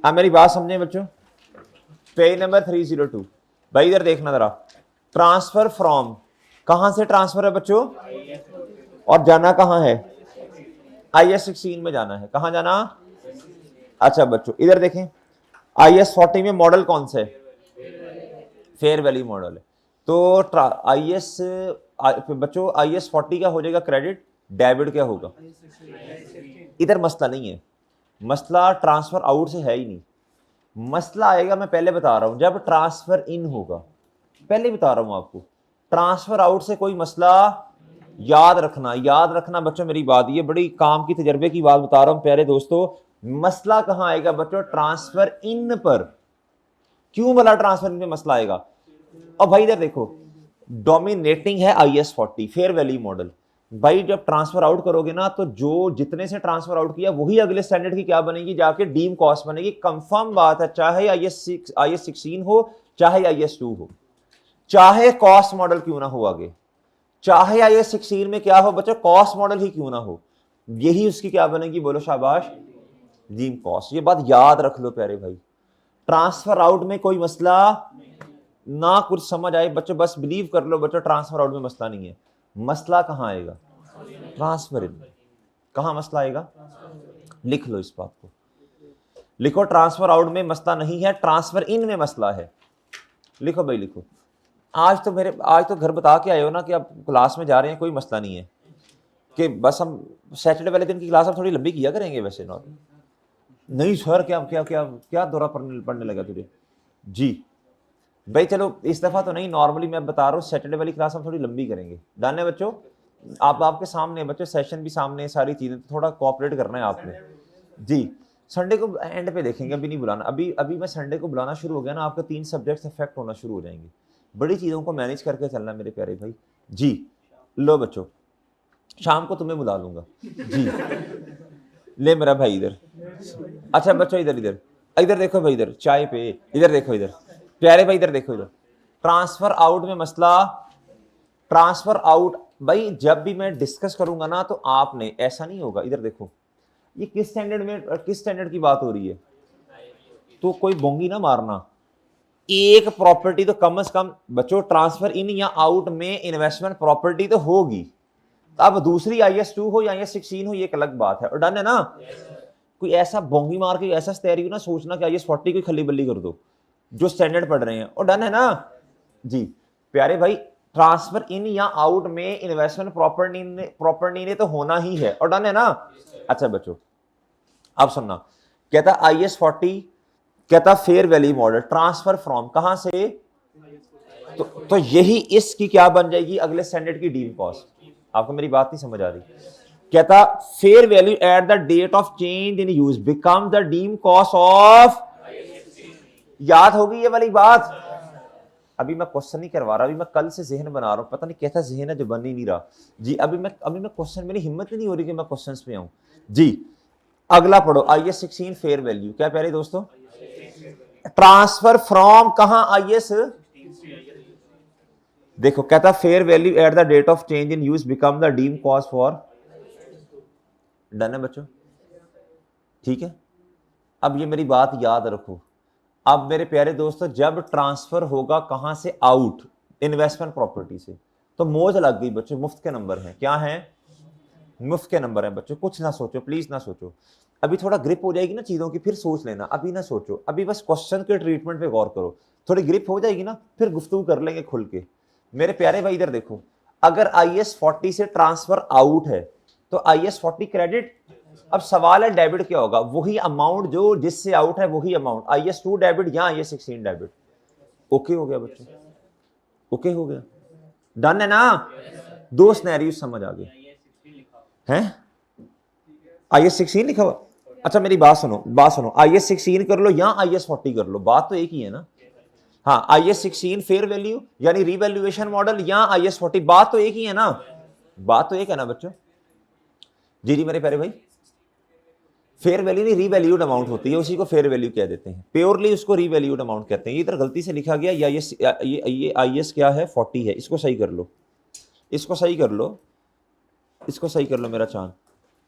आप मेरी बात समझे बच्चों, पेज नंबर 302। भाई इधर देखना जरा, ट्रांसफर फ्रॉम, कहां से ट्रांसफर है बच्चों? और जाना कहां है? IS-16 में जाना है। कहां जाना? अच्छा बच्चों इधर देखें, IS-40 में मॉडल कौन सा है? फेयर वैली मॉडल है। तो IS बच्चों IS-40 का हो जाएगा क्रेडिट, डेबिट क्या होगा? इधर मसला नहीं है, मसला ट्रांसफर आउट से है ही नहीं, मसला आएगा, मैं पहले बता रहा हूं, जब ट्रांसफर इन होगा। पहले बता रहा हूं आपको, ट्रांसफर आउट से कोई मसला, याद रखना, याद रखना बच्चों मेरी बात, ये बड़ी काम की तजर्बे की बात बता रहा हूं प्यारे दोस्तों। मसला कहां आएगा बच्चों? ट्रांसफर इन पर। क्यों बोला ट्रांसफर इन पे मसला आएगा? और भाई इधर देखो, डोमिनेटिंग है IS-40 फेयर वैली मॉडल। भाई जब ट्रांसफर आउट करोगे ना, तो जो जितने से ट्रांसफर आउट किया वही अगले स्टैंडर्ड की क्या बनेगी? जाके डीम कॉस्ट बनेगी। कंफर्म बात है, चाहे IS-16 हो, चाहे IS-2 हो, चाहे कॉस्ट मॉडल क्यों ना हो आगे, चाहे IS-16 में क्या हो बच्चों, कॉस्ट मॉडल ही क्यों ना हो, यही उसकी क्या बनेगी? बोलो शाबाश, डीम कॉस्ट। ये बात याद रख लो प्यारे भाई, ट्रांसफर आउट में कोई मसला ना, कुछ समझ आए बच्चों बस बिलीव कर लो बच्चों, ट्रांसफर आउट में मसला नहीं है। मसला कहां आएगा? ट्रांसफर इन में। कहां मसला आएगा? लिख लो इस बात को, लिखो, ट्रांसफर आउट में मसला नहीं है, ट्रांसफर इन में मसला है। लिखो भाई लिखो। आज तो घर बता के आए हो ना कि आप क्लास में जा रहे हैं, कोई मसला नहीं है, कि बस हम सैटरडे वाले दिन की क्लास हम थोड़ी लंबी किया करेंगे वैसे नॉर्मल। नहीं सर, क्या क्या क्या क्या दौरा पढ़ने लगा तुझे? जी भाई चलो इस दफा तो नहीं, नॉर्मली मैं बता रहा हूँ, सैटरडे वाली क्लास हम थोड़ी लंबी करेंगे। डन है बच्चों? आपके सामने बच्चों, सेशन भी सामने, सारी चीजें, तो थोड़ा कोऑपरेट करना है आपने। जी संडे को एंड पे देखेंगे, अभी नहीं बुलाना, अभी अभी मैं संडे को बुलाना शुरू हो गया ना, आपके 3 सब्जेक्ट्स इफेक्ट होना शुरू हो जाएंगे। बड़ी चीजों को मैनेज करके चलना मेरे प्यारे भाई। जी लो बच्चों, शाम को तुम्हें बुला लूंगा। जी ले मेरा भाई इधर। अच्छा बच्चों इधर इधर इधर देखो भाई, इधर चाय पे, इधर देखो, इधर प्यारे भाई, इधर देखो, इधर ट्रांसफर आउट में मसला, ट्रांसफर आउट भाई जब भी मैं डिस्कस करूंगा ना, तो आपने ऐसा नहीं होगा, इधर देखो, ये किस स्टैंडर्ड में, किस स्टैंडर्ड की बात हो रही है, तो कोई बोंगी ना मारना, एक प्रॉपर्टी तो कम से कम बच्चों, ट्रांसफर इन या आउट में इन्वेस्टमेंट प्रॉपर्टी तो होगी। अब दूसरी IS-2 हो या IS-16 हो, ये एक अलग बात है। और डन है ना? कोई ऐसा बोंगी मार के ऐसा स्टेरियो ना सोचना कि IS-40 को खली बल्ली कर दो, जो स्टैंडर्ड पढ़ रहे हैं। और डन है ना? जी प्यारे भाई, ट्रांसफर इन या आउट में इन्वेस्टमेंट प्रॉपर्टी ने तो होना ही है। और डन है ना? अच्छा बच्चों अब सुनना, कहता IS-40, कहता fair valley model, transfer from कहां से, तो यही इसकी क्या बन जाएगी? अगले स्टैंडर्ड की डीम कॉस्ट। आपको मेरी बात नहीं समझ आ रही? कहता fair value at the date of change in use become the deem cost of, याद होगी ये वाली बात? अभी मैं क्वेश्चन नहीं करवा रहा, अभी मैं कल से जहन बना रहा हूं, पता नहीं कैसा जहन है जो बन ही नहीं रहा। जी अभी मैं क्वेश्चन, मेरी हिम्मत ही नहीं हो रही कि मैं क्वेश्चंस पे आऊं। जी अगला पढ़ो, IS-16 फेयर वैल्यू, क्या प्यारे दोस्तों? ट्रांसफर फ्रॉम कहां? IS, देखो कहता fair value at the date of change in use become the deem cost for. Done है बच्चों? ठीक है, अब ये मेरी बात याद रखो। अब मेरे प्यारे दोस्तों, जब ट्रांसफर होगा कहां से? आउट, इन्वेस्टमेंट प्रॉपर्टी से, तो मौज लग गई बच्चों, मुफ्त के नंबर हैं। क्या हैं? मुफ्त के नंबर हैं बच्चों, कुछ ना सोचो, प्लीज ना सोचो। अभी थोड़ा ग्रिप हो जाएगी ना चीजों की, फिर सोच लेना, अभी ना सोचो, अभी बस क्वेश्चन के ट्रीटमेंट पे गौर करो। थोड़ी ग्रिप हो जाएगी ना, फिर गुफ्तगू कर लेंगे खुल के। मेरे प्यारे भाई इधर देखो, अगर IS-40 से ट्रांसफर आउट है तो IS-40 क्रेडिट। अब सवाल है डेबिट क्या होगा? वही अमाउंट जो जिससे आउट है, वही अमाउंट। IS-2 डेबिट या IS-16 डेबिट। ओके हो गया बच्चों? ओके हो गया? डन है ना? 2 सिनेरियो समझ आ गए हैं? IS-16 लिखा हुआ? अच्छा मेरी बात सुनो, IS-16 कर लो या IS-40 कर लो, बात तो एक ही है ना। हाँ IS16 फेयर वैल्यू यानी रीवैल्यूएशन मॉडल या IS40, बात तो एक ही है ना, बात तो एक है ना बच्चों। जी जी मेरे प्यारे भाई, फेयर वैल्यू नहीं रीवैल्यूड अमाउंट होती है, उसी को फेयर वैल्यू कह देते हैं, प्योरली उसको रीवैल्यूड अमाउंट कहते हैं। ये इधर गलती से लिखा गया या ये IS क्या है 40 है, इसको सही कर लो, इसको सही कर लो, इसको सही कर लो मेरा चांद।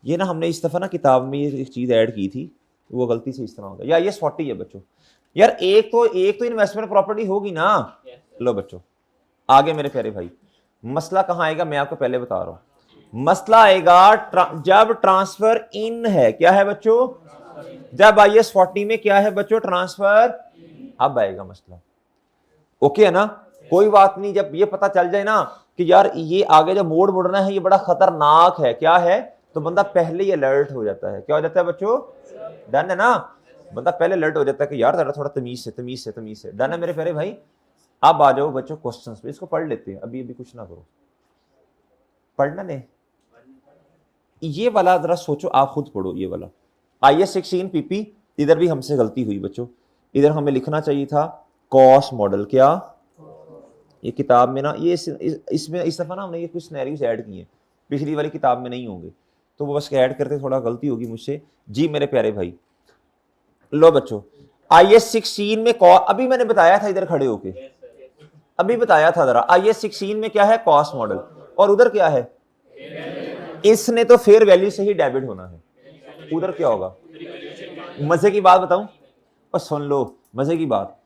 ये ना हमने इस दफ़ा ना किताब में ये एक चीज़ ऐड की थी, वो गलती से इस तरह हो गया। या IS40 है बच्चों। यार एक तो इन्वेस्टमेंट प्रॉपर्टी होगी ना। लो बच्चों आगे मेरे प्यारे भाई, मसला कहाँ आएगा मैं आपको पहले बता रहा हूं। मसला आएगा जब ट्रांसफर इन है, क्या है बच्चों, जब IS40 में क्या है बच्चों, ट्रांसफर, अब आएगा मसला। ओके है ना, कोई बात नहीं, जब ये पता चल जाए ना कि यार ये आगे जब मोड़ मुड़ना है ये बड़ा खतरनाक है, क्या है, तो बंदा पहले ही अलर्ट हो जाता है। क्या हो जाता है बच्चों, डन है ना, बंदा पहले अलर्ट हो जाता है कि यार जरा थोड़ा तमीज से तमीज से तमीज से। डन है मेरे प्यारे भाई। अब आ जाओ बच्चों क्वेश्चंस पे, इसको पढ़ लेते हैं, अभी अभी कुछ ना करो, पढ़ना नहीं, ये वाला जरा सोचो, आप खुद पढ़ो ये वाला IS16 PP। इधर भी हमसे गलती हुई बच्चों, इधर हमें लिखना चाहिए था कॉस्ट मॉडल। क्या ये किताब में ना ये इसमें इस दफा ना हमने ये कुछ सिनेरियोस ऐड किए हैं, पिछली वाली किताब में नहीं होंगे, तो वो बस ऐड करते, थोड़ा गलती होगी मुझसे। जी मेरे प्यारे भाई, लो बच्चों IS16 में अभी मैंने बताया था इधर खड़े होके, अभी बताया था जरा, IS16 में क्या है कॉस्ट मॉडल, और उधर क्या है, इसने तो फेयर वैल्यू से ही डेबिट होना है, उधर क्या होगा। मजे की बात बताऊं, और सुन लो मजे की बात,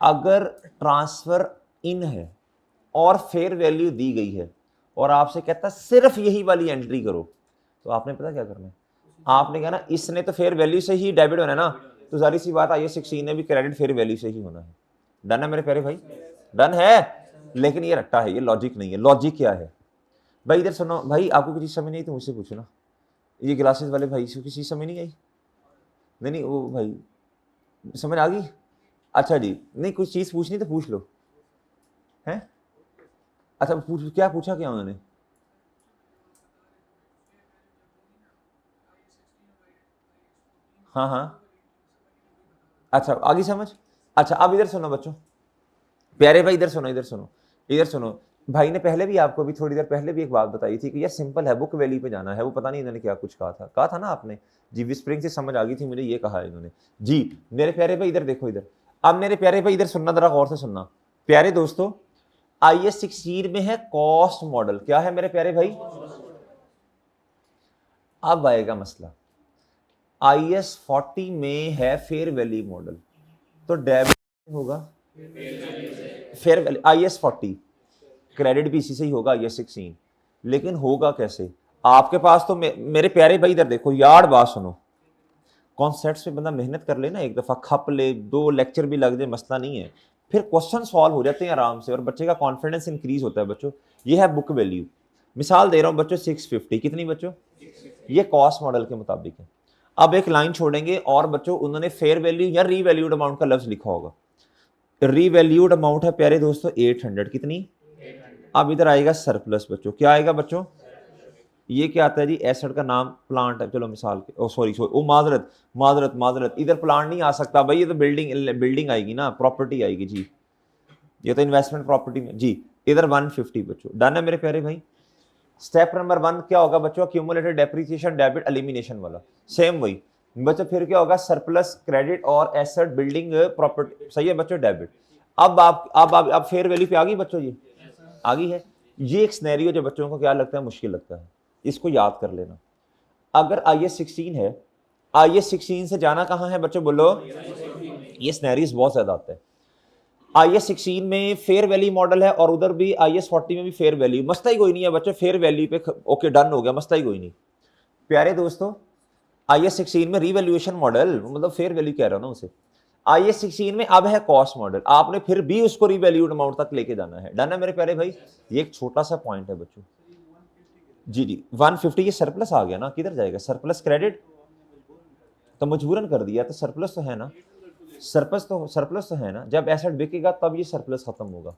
अगर ट्रांसफर इन है और फेयर वैल्यू दी गई है और आपसे कहता सिर्फ यही वाली एंट्री करो, तो आपने पता क्या करना है, आपने कहना इसने तो फेयर वैल्यू से ही डेबिट होना है ना, तो सारी सी बात IS16 ने भी क्रेडिट फेयर वैल्यू से ही होना है। डन है मेरे प्यारे भाई, डन है। लेकिन ये रट्टा है, ये लॉजिक नहीं है। लॉजिक क्या है भाई, इधर सुनो भाई, आपको किसी समझ नहीं तो मुझसे पूछो ना, ये ग्लासेस वाले भाई से किसी समझ नहीं आई, नहीं नहीं वो भाई समझ आ गई, अच्छा जी, नहीं कुछ चीज़ पूछनी तो पूछ लो, हैं, अच्छा पूछ, क्या पूछा क्या उन्होंने, हाँ हाँ, अच्छा आगे समझ। अच्छा अब इधर सुनो बच्चों, प्यारे भाई इधर सुनो, इधर सुनो, इधर सुनो। भाई ने पहले भी आपको भी थोड़ी देर पहले भी एक बात बताई थी कि यार सिंपल है, बुक वैली पे जाना है, वो पता नहीं इन्होंने क्या कुछ कहा था ना आपने जी, विस्परिंग से समझ आ गई थी मुझे, ये कहा इन्होंने जी। मेरे प्यारे भाई इधर देखो, इधर अब मेरे प्यारे भाई इधर सुनना, जरा गौर से सुनना प्यारे दोस्तों। IS16 में है कॉस्ट मॉडल, क्या है मेरे प्यारे भाई, अब आएगा मसला, IS40 में है फेयर वैल्यू मॉडल, तो डेबिट होगा फेयर वैल्यू, IS40 क्रेडिट भी इसी से ही होगा IS16, लेकिन होगा कैसे, आपके पास तो मेरे प्यारे भाई इधर देखो यार, बात सुनो, कॉन्सेप्ट्स पे बंदा मेहनत कर ले ना, एक दफा खप ले, 2 लेक्चर भी लग जाए मसला नहीं है, फिर क्वेश्चन सॉल्व हो जाते हैं आराम से और बच्चे का कॉन्फिडेंस इंक्रीज होता है बच्चों। ये है बुक वैल्यू, मिसाल दे रहा हूं बच्चों 650, कितनी बच्चों, ये कॉस्ट मॉडल के मुताबिक है। अब एक लाइन छोड़ेंगे और बच्चों उन्होंने फेयर वैल्यू या रीवैल्यूड अमाउंट का लफ्ज लिखा होगा, रीवैल्यूड अमाउंट है प्यारे दोस्तों 800, कितनी, अब इधर आएगा सरप्लस बच्चों, क्या आएगा बच्चों, ये क्या आता है जी, एसेट का नाम प्लांट है, चलो मिसाल के, ओ सॉरी ओ माजरत माजरत माजरत, इधर प्लांट नहीं आ सकता भाई, ये तो बिल्डिंग आएगी ना, प्रॉपर्टी आएगी जी, ये तो इन्वेस्टमेंट प्रॉपर्टी में जी। इधर 150 बच्चों, डन है मेरे प्यारे भाई। स्टेप नंबर 1 क्या होगा बच्चों, अक्यूमुलेटेड डेप्रिसिएशन डेबिट एलिमिनेशन वाला, सेम वही बच्चों। फिर क्या होगा, सरप्लस क्रेडिट और एसेट बिल्डिंग प्रॉपर्टी, सही है बच्चों, डेबिट। अब फेयर वैल्यू पे आ गई बच्चों, ये आ गई है। ये एक सिनेरियो जो बच्चों को क्या लगता है, मुश्किल लगता है, इसको याद कर लेना। अगर IS16 है, IS16 से जाना कहाँ है बच्चों, बोलो, ये सिनेरियोस बहुत ज्यादा आता है। IS16 में फेयर वैल्यू मॉडल है और उधर भी IS40 में भी फेयर वैल्यू, मसला ही कोई नहीं है बच्चों, फेयर वैल्यू पे ओके डन हो गया, मसला ही कोई नहीं। प्यारे दोस्तों IS16 में रीवैल्यूएशन मॉडल, मतलब फेयर वैल्यू कह रहा हूं ना उसे, IS16 में अब है कॉस्ट मॉडल, आपने फिर भी उसको रीवैल्यूड अमाउंट तक लेके जाना है। डन है मेरे प्यारे भाई, ये एक छोटा सा पॉइंट है बच्चों। जी जी 150, ये सरप्लस आ गया ना, किधर जाएगा, सरप्लस क्रेडिट तो मजबूरन कर दिया, तो सरप्लस तो है ना, सरप्लस तो है ना, जब एसेट बिकेगा तब ये सरप्लस खत्म होगा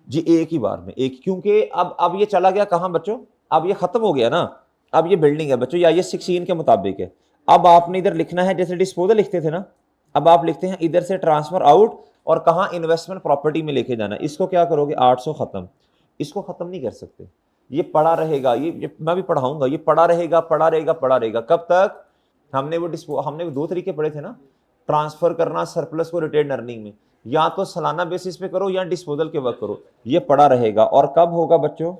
जी, एक ही बार में, एक, क्योंकि अब ये चला गया कहां बच्चों, अब ये खत्म हो गया ना, अब ये बिल्डिंग है बच्चों, या ये 16 के मुताबिक है। अब आपने इधर लिखना है जैसे डिस्पोजल लिखते थे ना, अब आप लिखते हैं इधर से ट्रांसफर आउट, और कहाँ इन्वेस्टमेंट प्रॉपर्टी में लेके जाना है। इसको क्या करोगे 800 खत्म, इसको खत्म नहीं कर सकते, ये पड़ा रहेगा, ये मैं भी पढ़ाऊंगा, ये पड़ा रहेगा पड़ा रहेगा पड़ा रहेगा। कब तक? हमने वो दो तरीके पढ़े थे ना, ट्रांसफर करना सरप्लस को रिटेन अर्निंग में, या तो सालाना बेसिस पे करो या डिस्पोजल के वक्त करो, ये पड़ा रहेगा। और कब होगा बच्चों?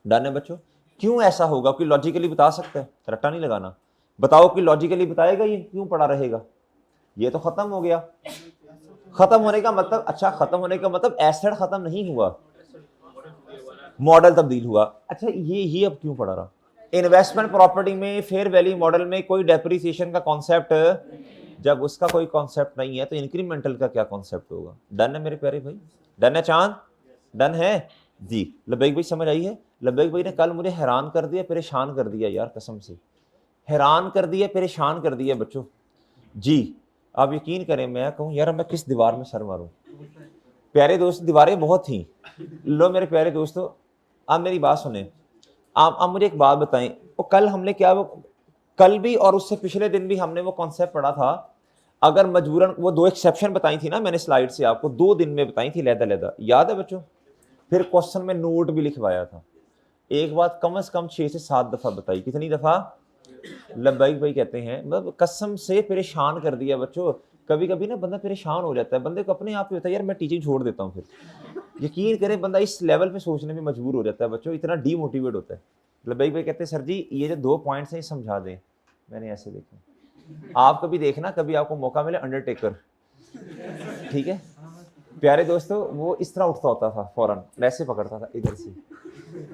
डन है बच्चों? क्यों ऐसा होगा? कोई लॉजिकली बता सकता है? रट्टा नहीं लगाना, बताओ कि लॉजिकली बताएगा ये क्यों पड़ा रहेगा? ये तो खत्म हो गया। खत्म होने का मतलब, अच्छा खत्म होने का मतलब एसेट खत्म नहीं हुआ, मॉडल तब्दील हुआ। अच्छा ये अब क्यों पड़ा रहा? इन्वेस्टमेंट प्रॉपर्टी में फेयर वैल्यू मॉडल में कोई डेप्रिसिएशन का कॉन्सेप्ट, जब उसका कोई कॉन्सेप्ट नहीं है तो इंक्रीमेंटल का क्या कॉन्सेप्ट होगा? डन है मेरे प्यारे भाई? डन है चांद? डन है जी? लबैक भाई समझ आई है? लबैक भाई ने कल मुझे हैरान कर दिया, परेशान कर दिया यार, कसम से हैरान कर दिया, परेशान कर दिया बच्चों जी। आप यकीन करें, मैं कहूँ यार मैं किस दीवार में सर मारूं। प्यारे दोस्त दीवारें बहुत थी। लो मेरे प्यारे दोस्तों, आप मेरी बात सुने, आप मुझे एक बात बताएं, वो कल हमने क्या, वो कल भी और उससे पिछले दिन भी हमने वो कॉन्सेप्ट पढ़ा था, अगर मजबूरन, वो दो एक्सेप्शन बताई थी ना मैंने स्लाइड से आपको, 2 दिन में बताई थी लहदा, याद है बच्चों? फिर क्वेश्चन में नोट भी लिखवाया था। एक बात कम से कम 6 से 7 दफा बताई। कितनी दफा? लब्बैक भाई कहते हैं, मतलब कसम से परेशान कर दिया बच्चों। कभी कभी ना बंदा परेशान हो जाता है, बंदे को अपने आप ही होता है यार मैं टीचिंग छोड़ देता हूँ। फिर यकीन करें बंदा इस लेवल पे सोचने में मजबूर हो जाता है बच्चों, इतना डीमोटिवेट होता है। लब्बैक भाई कहते हैं सर जी ये जो 2 पॉइंट्स हैं समझा दें। मैंने ऐसे देखा, आप कभी देखना, कभी आपको मौका मिले अंडरटेकर, ठीक है प्यारे दोस्तों, वो इस तरह उठता होता था, फौरन वैसे पकड़ता था इधर से।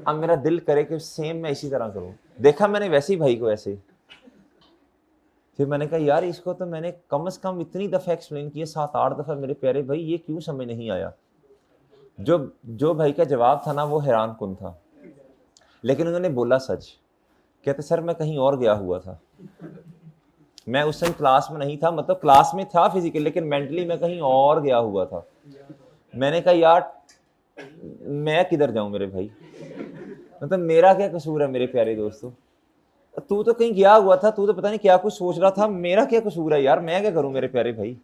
अब मेरा दिल करे कि सेम मैं इसी तरह करूं। देखा मैंने वैसे ही भाई को ऐसे, फिर मैंने कहा यार इसको तो मैंने कम से कम इतनी दफ़ा एक्सप्लेन किया, 7-8 दफ़ा मेरे प्यारे भाई, ये क्यों समझ नहीं आया? जो भाई का जवाब था ना वो हैरान कुन था, लेकिन उन्होंने बोला सच। कहते सर मैं कहीं और गया हुआ था, मैं उस समय क्लास में नहीं था, मतलब क्लास में था फिजिकली, लेकिन मेंटली मैं कहीं और गया हुआ था। मैंने कहा यार मैं किधर जाऊं मेरे भाई, मतलब मेरा क्या कसूर है मेरे प्यारे दोस्तों? तू तो कहीं गया हुआ था, तू तो पता नहीं क्या कुछ सोच रहा था, मेरा क्या कसूर है यार, मैं क्या करूं मेरे प्यारे भाई?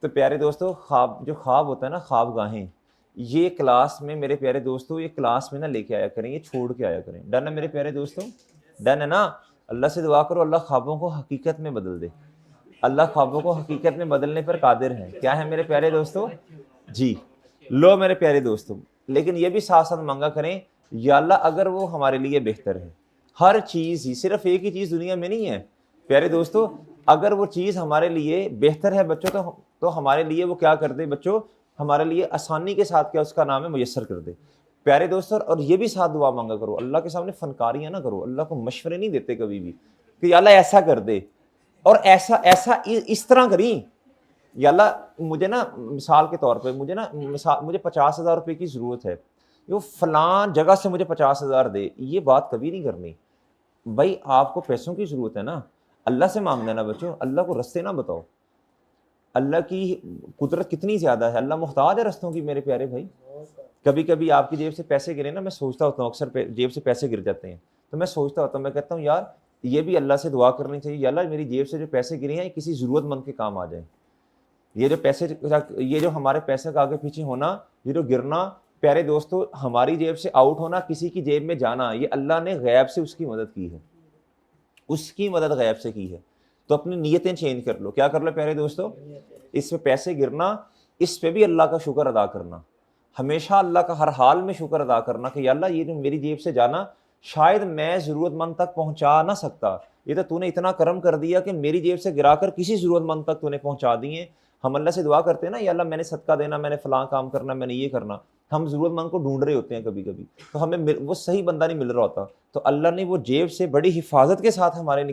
तो प्यारे दोस्तों, ख्वाब, जो ख्वाब होता है ना, ख्वाब गाहें, ये क्लास में मेरे प्यारे दोस्तों, ये क्लास में ना लेके आया करें, ये छोड़ के आया करें। डन है मेरे प्यारे दोस्तों? डन है ना? अल्लाह से दुआ करो अल्लाह ख्वाबों को हकीकत में बदल दे। अल्लाह ख्वाबों को हकीकत में बदलने पर कादिर है। क्या है मेरे प्यारे दोस्तों जी? लो मेरे प्यारे दोस्तों, लेकिन ये भी साथ साथ मांगा करें, या अल्लाह अगर वो हमारे लिए बेहतर है, हर चीज़ ही, सिर्फ एक ही चीज़ दुनिया में नहीं है प्यारे दोस्तों, अगर वो चीज़ हमारे लिए बेहतर है बच्चों, तो हमारे लिए वो क्या कर दे बच्चों, हमारे लिए आसानी के साथ क्या उसका नाम है मुयस्सर कर दे प्यारे दोस्तों। और ये भी साथ दुआ मांगा करो, अल्लाह के सामने फनकारियाँ ना करो, अल्लाह को मशवरे नहीं देते कभी भी कि अल्लाह ऐसा कर दे और ऐसा ऐसा इस तरह करी, या अल्लाह मुझे ना मिसाल के तौर पे मुझे 50,000 रुपये की ज़रूरत है, वो फलां जगह से मुझे 50,000 दे, ये बात कभी नहीं करनी भाई। आपको पैसों की ज़रूरत है ना, अल्लाह से मांगना ना बच्चों, अल्लाह को रस्ते ना बताओ। अल्लाह की कुदरत कितनी ज़्यादा है, अल्लाह मुख्ताज है रस्तों की मेरे प्यारे भाई। कभी कभी आपकी जेब से पैसे गिरे ना, मैं सोचता होता हूँ, अक्सर जेब से पैसे गिर जाते हैं, तो मैं सोचता होता हूँ, मैं कहता हूँ यार ये भी अल्लाह से दुआ करनी चाहिए, या अल्लाह मेरी जेब से जो पैसे गिरे हैं किसी ज़रूरतमंद के काम आ जाए। ये जो पैसे, ये जो हमारे पैसे का आगे पीछे होना, ये जो गिरना प्यारे दोस्तों, हमारी जेब से आउट होना, किसी की जेब में जाना, ये अल्लाह ने गैब से उसकी मदद की है, उसकी मदद गैब से की है। तो अपनी नीयतें चेंज कर लो। क्या कर लो प्यारे दोस्तों? इसमें पैसे गिरना, इस पे भी अल्लाह का शुक्र अदा करना, हमेशा अल्लाह का हर हाल में शुक्र अदा करना कि अल्लाह ये जो मेरी जेब से जाना शायद मैं ज़रूरतमंद तक पहुंचा ना सकता, ये तो तूने इतना करम कर दिया कि मेरी जेब से गिराकर किसी ज़रूरतमंद तक तूने पहुंचा दिए। हम अल्लाह से दुआ करते हैं ना, या अल्लाह मैंने सदका देना, मैंने फ़लाँ काम करना, मैंने ये करना, हम ज़रूरतमंद को ढूंढ रहे होते हैं कभी कभी, तो हमें वो सही बंदा नहीं मिल रहा होता, तो अल्लाह ने वो जेब से बड़ी हिफाजत के साथ हमारे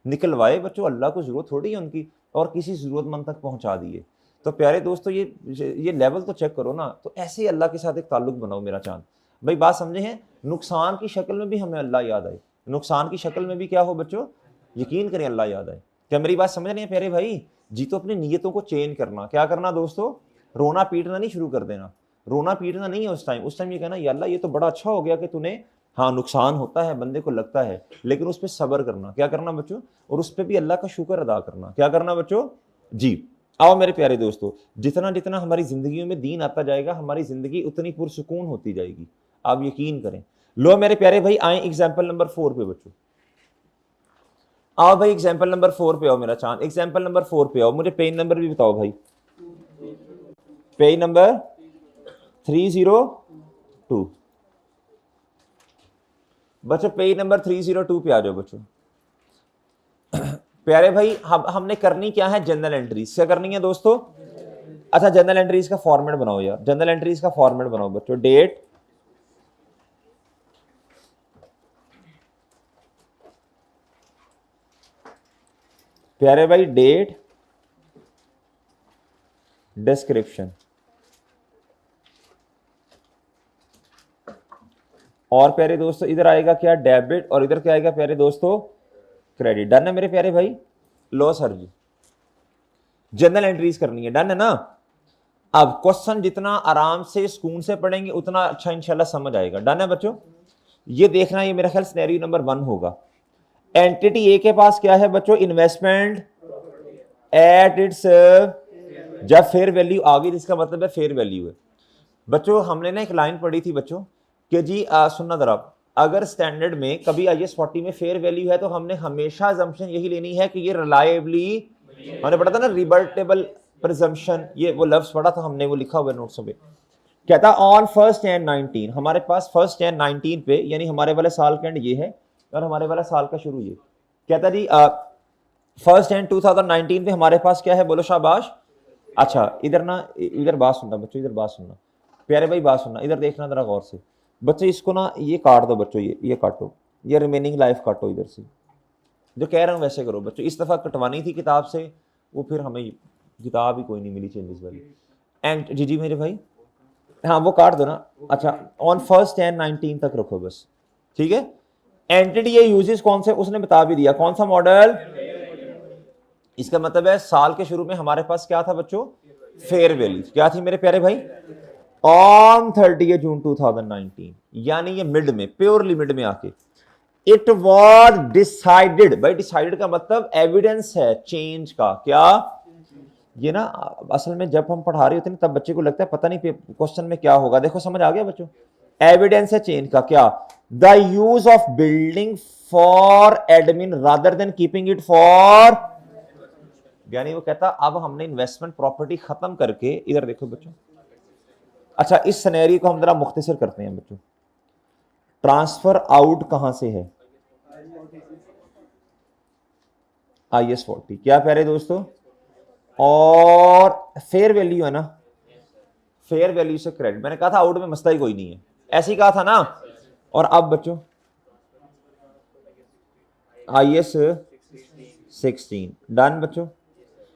निकलवाए बच्चों, अल्लाह को ज़रूरत थोड़ी है उनकी, और किसी ज़रूरतमंद तक पहुँचा दिए। तो प्यारे दोस्तों ये लेवल तो चेक करो ना, तो ऐसे ही अल्लाह के साथ एक ताल्लुक बनाओ मेरा चांद भाई। बात समझे हैं? नुकसान की शक्ल में भी हमें अल्लाह याद आए, नुकसान की शक्ल में भी क्या हो बच्चों, यकीन करें अल्लाह याद आए। क्या मेरी बात समझ रहे हैं प्यारे भाई जी? तो अपनी नीयतों को चेंज करना, क्या करना दोस्तों, रोना पीटना नहीं शुरू कर देना, रोना पीटना नहीं है उस टाइम ये कहना या अल्लाह ये तो बड़ा अच्छा हो गया कि तूने, हाँ नुकसान होता है बंदे को लगता है, लेकिन उस पर सब्र करना, क्या करना बच्चों, और उस पर भी अल्लाह का शुक्र अदा करना। क्या करना बच्चों जी? आओ मेरे प्यारे दोस्तों, जितना जितना हमारी जिंदगी में दीन आता जाएगा हमारी जिंदगी उतनी पुरसुकून होती जाएगी, आप यकीन करें। लो मेरे प्यारे भाई, आए एग्जाम्पल नंबर 4 पे बच्चों। आओ भाई एग्जाम्पल नंबर 4 पे आओ मेरा चांद, एग्जाम्पल नंबर 4 पे आओ, मुझे पेज नंबर भी बताओ भाई, पेज नंबर 302 बच्चों, पेज नंबर 302 पे आ जाओ बच्चों। प्यारे भाई हमने करनी क्या है, जनरल एंट्रीज क्या करनी है दोस्तों। अच्छा जनरल एंट्रीज का फॉर्मेट बनाओ यार, जनरल एंट्रीज का फॉर्मेट बनाओ बच्चों। डेट, प्यारे भाई डेट, डिस्क्रिप्शन, और प्यारे दोस्तों इधर आएगा क्या, डेबिट, और इधर क्या आएगा प्यारे दोस्तों, क्रेडिट। डन है मेरे प्यारे भाई। लो सर जी, जनरल एंट्रीज करनी है, डन है ना। अब क्वेश्चन जितना आराम से सुकून से पढ़ेंगे उतना अच्छा इंशाल्लाह समझ आएगा। डन है बच्चों। ये देखना, ये मेरा ख्याल सिनेरियो नंबर 1 होगा। एंटिटी ए के पास क्या है बच्चों, इन्वेस्टमेंट एट इट्स, जब फेयर वैल्यू आ गई इसका मतलब है फेयर वैल्यू है। बच्चों हमने ना एक लाइन पढ़ी थी बच्चों कि जी सुनना जरा, अगर स्टैंडर्ड में कभी IAS 40 में फेयर वैल्यू है तो हमने हमेशा अजम्पशन यही लेनी है कि ये रिलायबली, हमने पढ़ा था ना रिबर्टेबल प्रिजम्पशन, ये वो लफ्ज पढ़ा था हमने, वो लिखा हुआ नोट्स में। कहता ऑन 1 Jan 19, हमारे पास 1 Jan 19 पे, यानी हमारे वाले साल का एंड ये है और हमारे वाला साल का शुरू ये। कहता जी 1 Jan 2019 पे हमारे पास क्या है, बोलो शाबाश। अच्छा इधर ना, इधर बात सुनना बच्चों, इधर बात सुनना प्यारे भाई, बात सुनना, इधर देखना जरा गौर से बच्चों। इसको ना ये काट दो बच्चों, ये काटो, ये रिमेनिंग लाइफ काटो इधर से, जो कह रहा हूँ वैसे करो बच्चों। इस दफ़ा कटवानी थी किताब से, वो फिर हमें किताब ही कोई नहीं मिली चेंजेस वाली। एंड जी मेरे भाई, हाँ वो काट दो ना। अच्छा ऑन 1 Jan 19 तक रखो बस, ठीक है। एंटिटी ये यूजेस कौन से उसने बता भी दिया, कौन सा मॉडल। इसका मतलब है साल के शुरू में हमारे पास क्या था बच्चों, फेयर वैल्यू क्या थी मेरे प्यारे भाई, ऑन 30 जून 2019, यानी ये मिड में, प्योरली मिड में आके। इट वॉज डिसाइडेड, भाई डिसाइडेड का मतलब एविडेंस है चेंज का, क्या ये ना, असल में जब हम पढ़ा रहे होते हैं तब बच्चे को लगता है पता नहीं क्वेश्चन में क्या होगा। देखो समझ आ गया बच्चों, एविडेंस है चेंज का, क्या, the use of building for admin rather than keeping it for, यानी वो कहता अब हमने इन्वेस्टमेंट प्रॉपर्टी खत्म करके, इधर देखो बच्चों। अच्छा इस सिनेरियो को हम जरा मुख्तसर करते हैं बच्चों। ट्रांसफर आउट कहां से है, IAS 40, क्या प्यारे दोस्तों, और फेयर वैल्यू है ना, फेयर वैल्यू से क्रेडिट। मैंने कहा था आउट में मसला ही कोई नहीं है, ऐसे ही कहा था ना। और अब बच्चों IAS 16, डन बच्चों।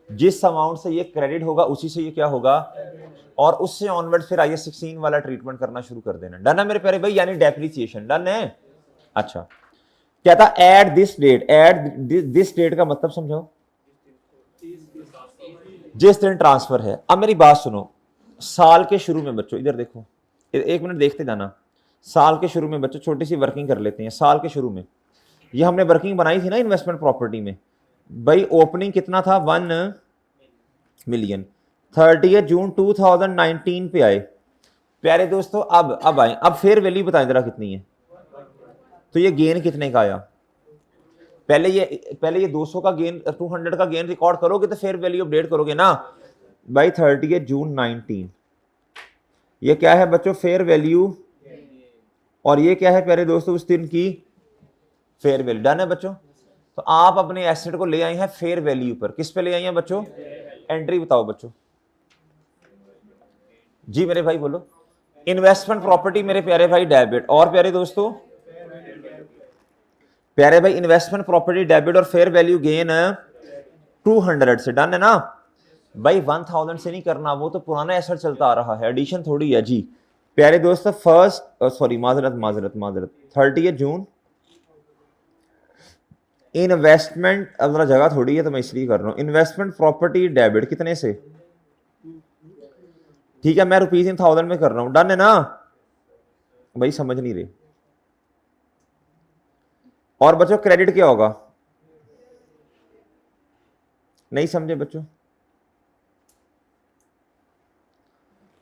जिस अमाउंट से ये क्रेडिट होगा उसी से ये क्या होगा, और उससे ऑनवर्ड फिर IAS 16 वाला ट्रीटमेंट करना शुरू कर देना। डन है मेरे प्यारे भाई, यानी डेप्रिसिएशन, डन है। अच्छा कहता at this date, at this date का मतलब समझो, जिस दिन ट्रांसफर है। अब मेरी बात सुनो, साल के शुरू में बच्चों इधर देखो, एक मिनट देखते जाना। साल के शुरू में बच्चों छोटी सी वर्किंग कर लेते हैं। साल के शुरू में ये हमने वर्किंग बनाई थी ना इन्वेस्टमेंट प्रॉपर्टी में, भाई ओपनिंग कितना था, 1 मिलियन। 30 जून 2019 पे आए प्यारे दोस्तों। अब आए, अब फेयर वैल्यू बताएं जरा कितनी है, तो ये गेन कितने का आया। पहले ये 200 का गेन, 200 का गेन रिकॉर्ड करोगे तो फेयर वैल्यू अपडेट करोगे ना भाई। 30 जून 19, ये क्या है बच्चों, फेयर वैल्यू, और ये क्या है प्यारे दोस्तों उस दिन की फेयर वैल्यू। डन है बच्चों। तो आप अपने एसेट को ले आए हैं फेयर वैल्यू पर, किस पे ले आए हैं बच्चों, एंट्री बताओ बच्चों। जी मेरे भाई बोलो। इन्वेस्टमेंट प्रॉपर्टी मेरे प्यारे भाई डेबिट, और प्यारे दोस्तों प्यारे भाई इन्वेस्टमेंट प्रॉपर्टी डेबिट और फेयर वैल्यू गेन 200 से। डन है ना भाई, 1000 से नहीं करना, वो तो पुराना एसेट चलता आ रहा है, एडिशन थोड़ी है जी। प्यारे दोस्तों माजरत 30 जून इन्वेस्टमेंट, अब जरा जगह थोड़ी है तो मैं इसलिए कर रहा हूं, इन्वेस्टमेंट प्रॉपर्टी डेबिट कितने से, ठीक है मैं रुपीज इन 1000 में कर रहा हूं। डन है ना भाई, समझ नहीं रहे। और बच्चों क्रेडिट क्या होगा, नहीं समझे बच्चों,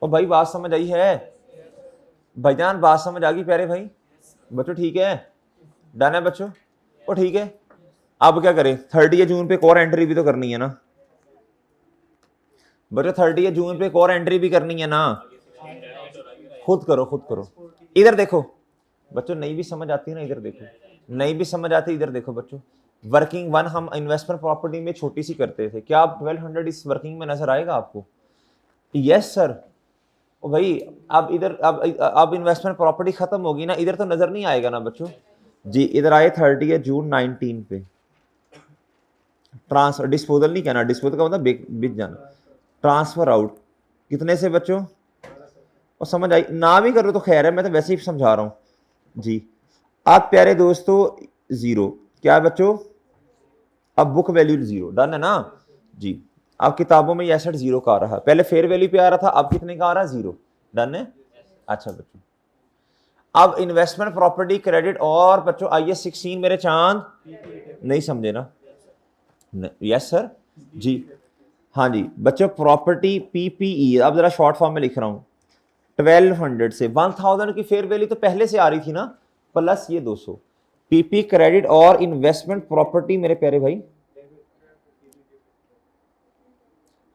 और भाई बात समझ आई है भाईजान, बात समझ आ गई प्यारे भाई? बच्चों ठीक है, डन है बच्चों? ओ ठीक है, अब क्या करें? 30 जून पे एक और एंट्री भी तो करनी है ना बच्चों, 30 जून पे एक और एंट्री भी करनी है ना। खुद करो, खुद करो। इधर देखो बच्चों, नहीं भी समझ आती है ना, इधर देखो, नहीं भी समझ आती इधर देखो बच्चों। वर्किंग वन हम इन्वेस्टमेंट प्रॉपर्टी में छोटी सी करते थे, क्या आप 1200 इस वर्किंग में नजर आएगा आपको? Yes sir. ओ भाई अब इधर अब इन्वेस्टमेंट प्रॉपर्टी खत्म होगी ना, इधर तो नजर नहीं आएगा ना बच्चों जी। इधर आए 30 जून 19 पे ट्रांसफर, डिस्पोजल नहीं कहना, डिस्पोजल का मतलब बिक जाना। ट्रांसफर आउट कितने से बच्चों? और समझ आई ना भी करो तो खैर है, मैं तो वैसे ही समझा रहा हूं जी। अब प्यारे दोस्तों जीरो, क्या है बच्चों? अब बुक वैल्यू जीरो, डन है ना जी। अब किताबों में ये एसेट जीरो का आ रहा है, पहले फेयर वैल्यू पे आ रहा था, अब कितने का आ रहा है? जीरो, डन है। अच्छा बच्चों, अब इन्वेस्टमेंट प्रॉपर्टी क्रेडिट और बच्चों आइए 16 मेरे चांद, नहीं समझे ना? यस सर जी। हाँ जी बच्चों, प्रॉपर्टी पीपीई, अब जरा शॉर्ट फॉर्म में लिख रहा हूं। 1200 से 1000 की फेयर वैल्यू तो पहले से आ रही थी ना, प्लस ये 200 पीपी क्रेडिट और इन्वेस्टमेंट प्रॉपर्टी मेरे प्यारे भाई,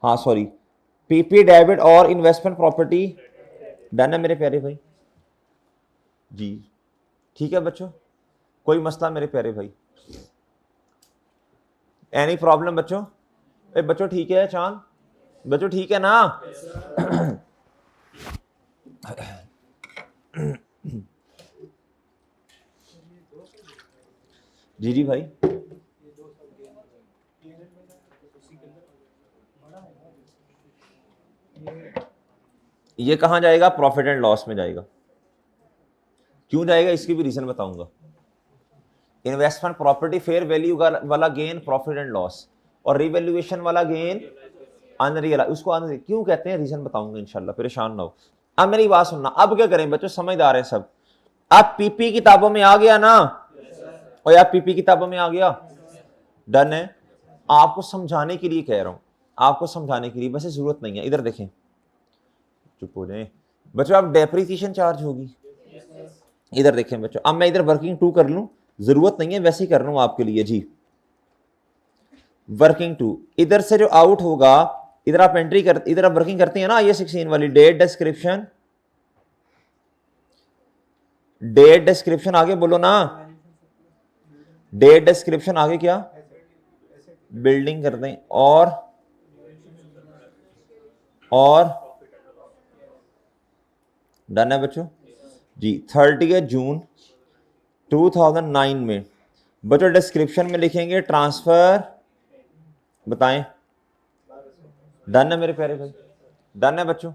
हाँ सॉरी, पीपी डेबिट और इन्वेस्टमेंट प्रॉपर्टी, डन है मेरे प्यारे भाई जी। ठीक है बच्चों, कोई मसला मेरे प्यारे भाई? एनी प्रॉब्लम बच्चों? बच्चों ठीक है चांद? बच्चों ठीक है ना? जी जी भाई, ये कहां जाएगा? प्रॉफिट एंड लॉस में जाएगा। क्यों जाएगा इसकी भी रीजन बताऊंगा। इन्वेस्टमेंट प्रॉपर्टी फेयर वैल्यू वाला गेन प्रॉफिट एंड लॉस, और रिवैल्यूएशन वाला गेन अनरियलाइज, उसको क्यों कहते हैं रीजन बताऊंगा इंशाल्लाह, परेशान ना हो। अब मेरी बात सुनना, अब क्या करें बच्चों, समझदार है सब? अब पीपी किताबों में आ गया ना, और यार पीपी किताबों में आ गया, डन है। आपको समझाने के लिए कह रहा हूं, आपको समझाने के लिए, बस जरूरत नहीं है। इधर देखें, चुप हो जाए बच्चों, अब डेप्रिसिएशन चार्ज होगी। इधर देखें बच्चों, अब मैं इधर वर्किंग टू कर लूं, जरूरत नहीं है, वैसे ही कर रहा हूं आपके लिए जी। वर्किंग टू, इधर से जो आउट होगा, इधर आप एंट्री कर, इधर आप वर्किंग करते हैं ना, ये 16 वाली डेट डिस्क्रिप्शन, डेट डिस्क्रिप्शन आगे बोलो ना, डेट डिस्क्रिप्शन आगे क्या? बिल्डिंग कर दें, और डन है बच्चों जी। 30 जून 2009 में बच्चों डिस्क्रिप्शन में लिखेंगे ट्रांसफर, बताएं, डन है मेरे प्यारे भाई? डन है बच्चों?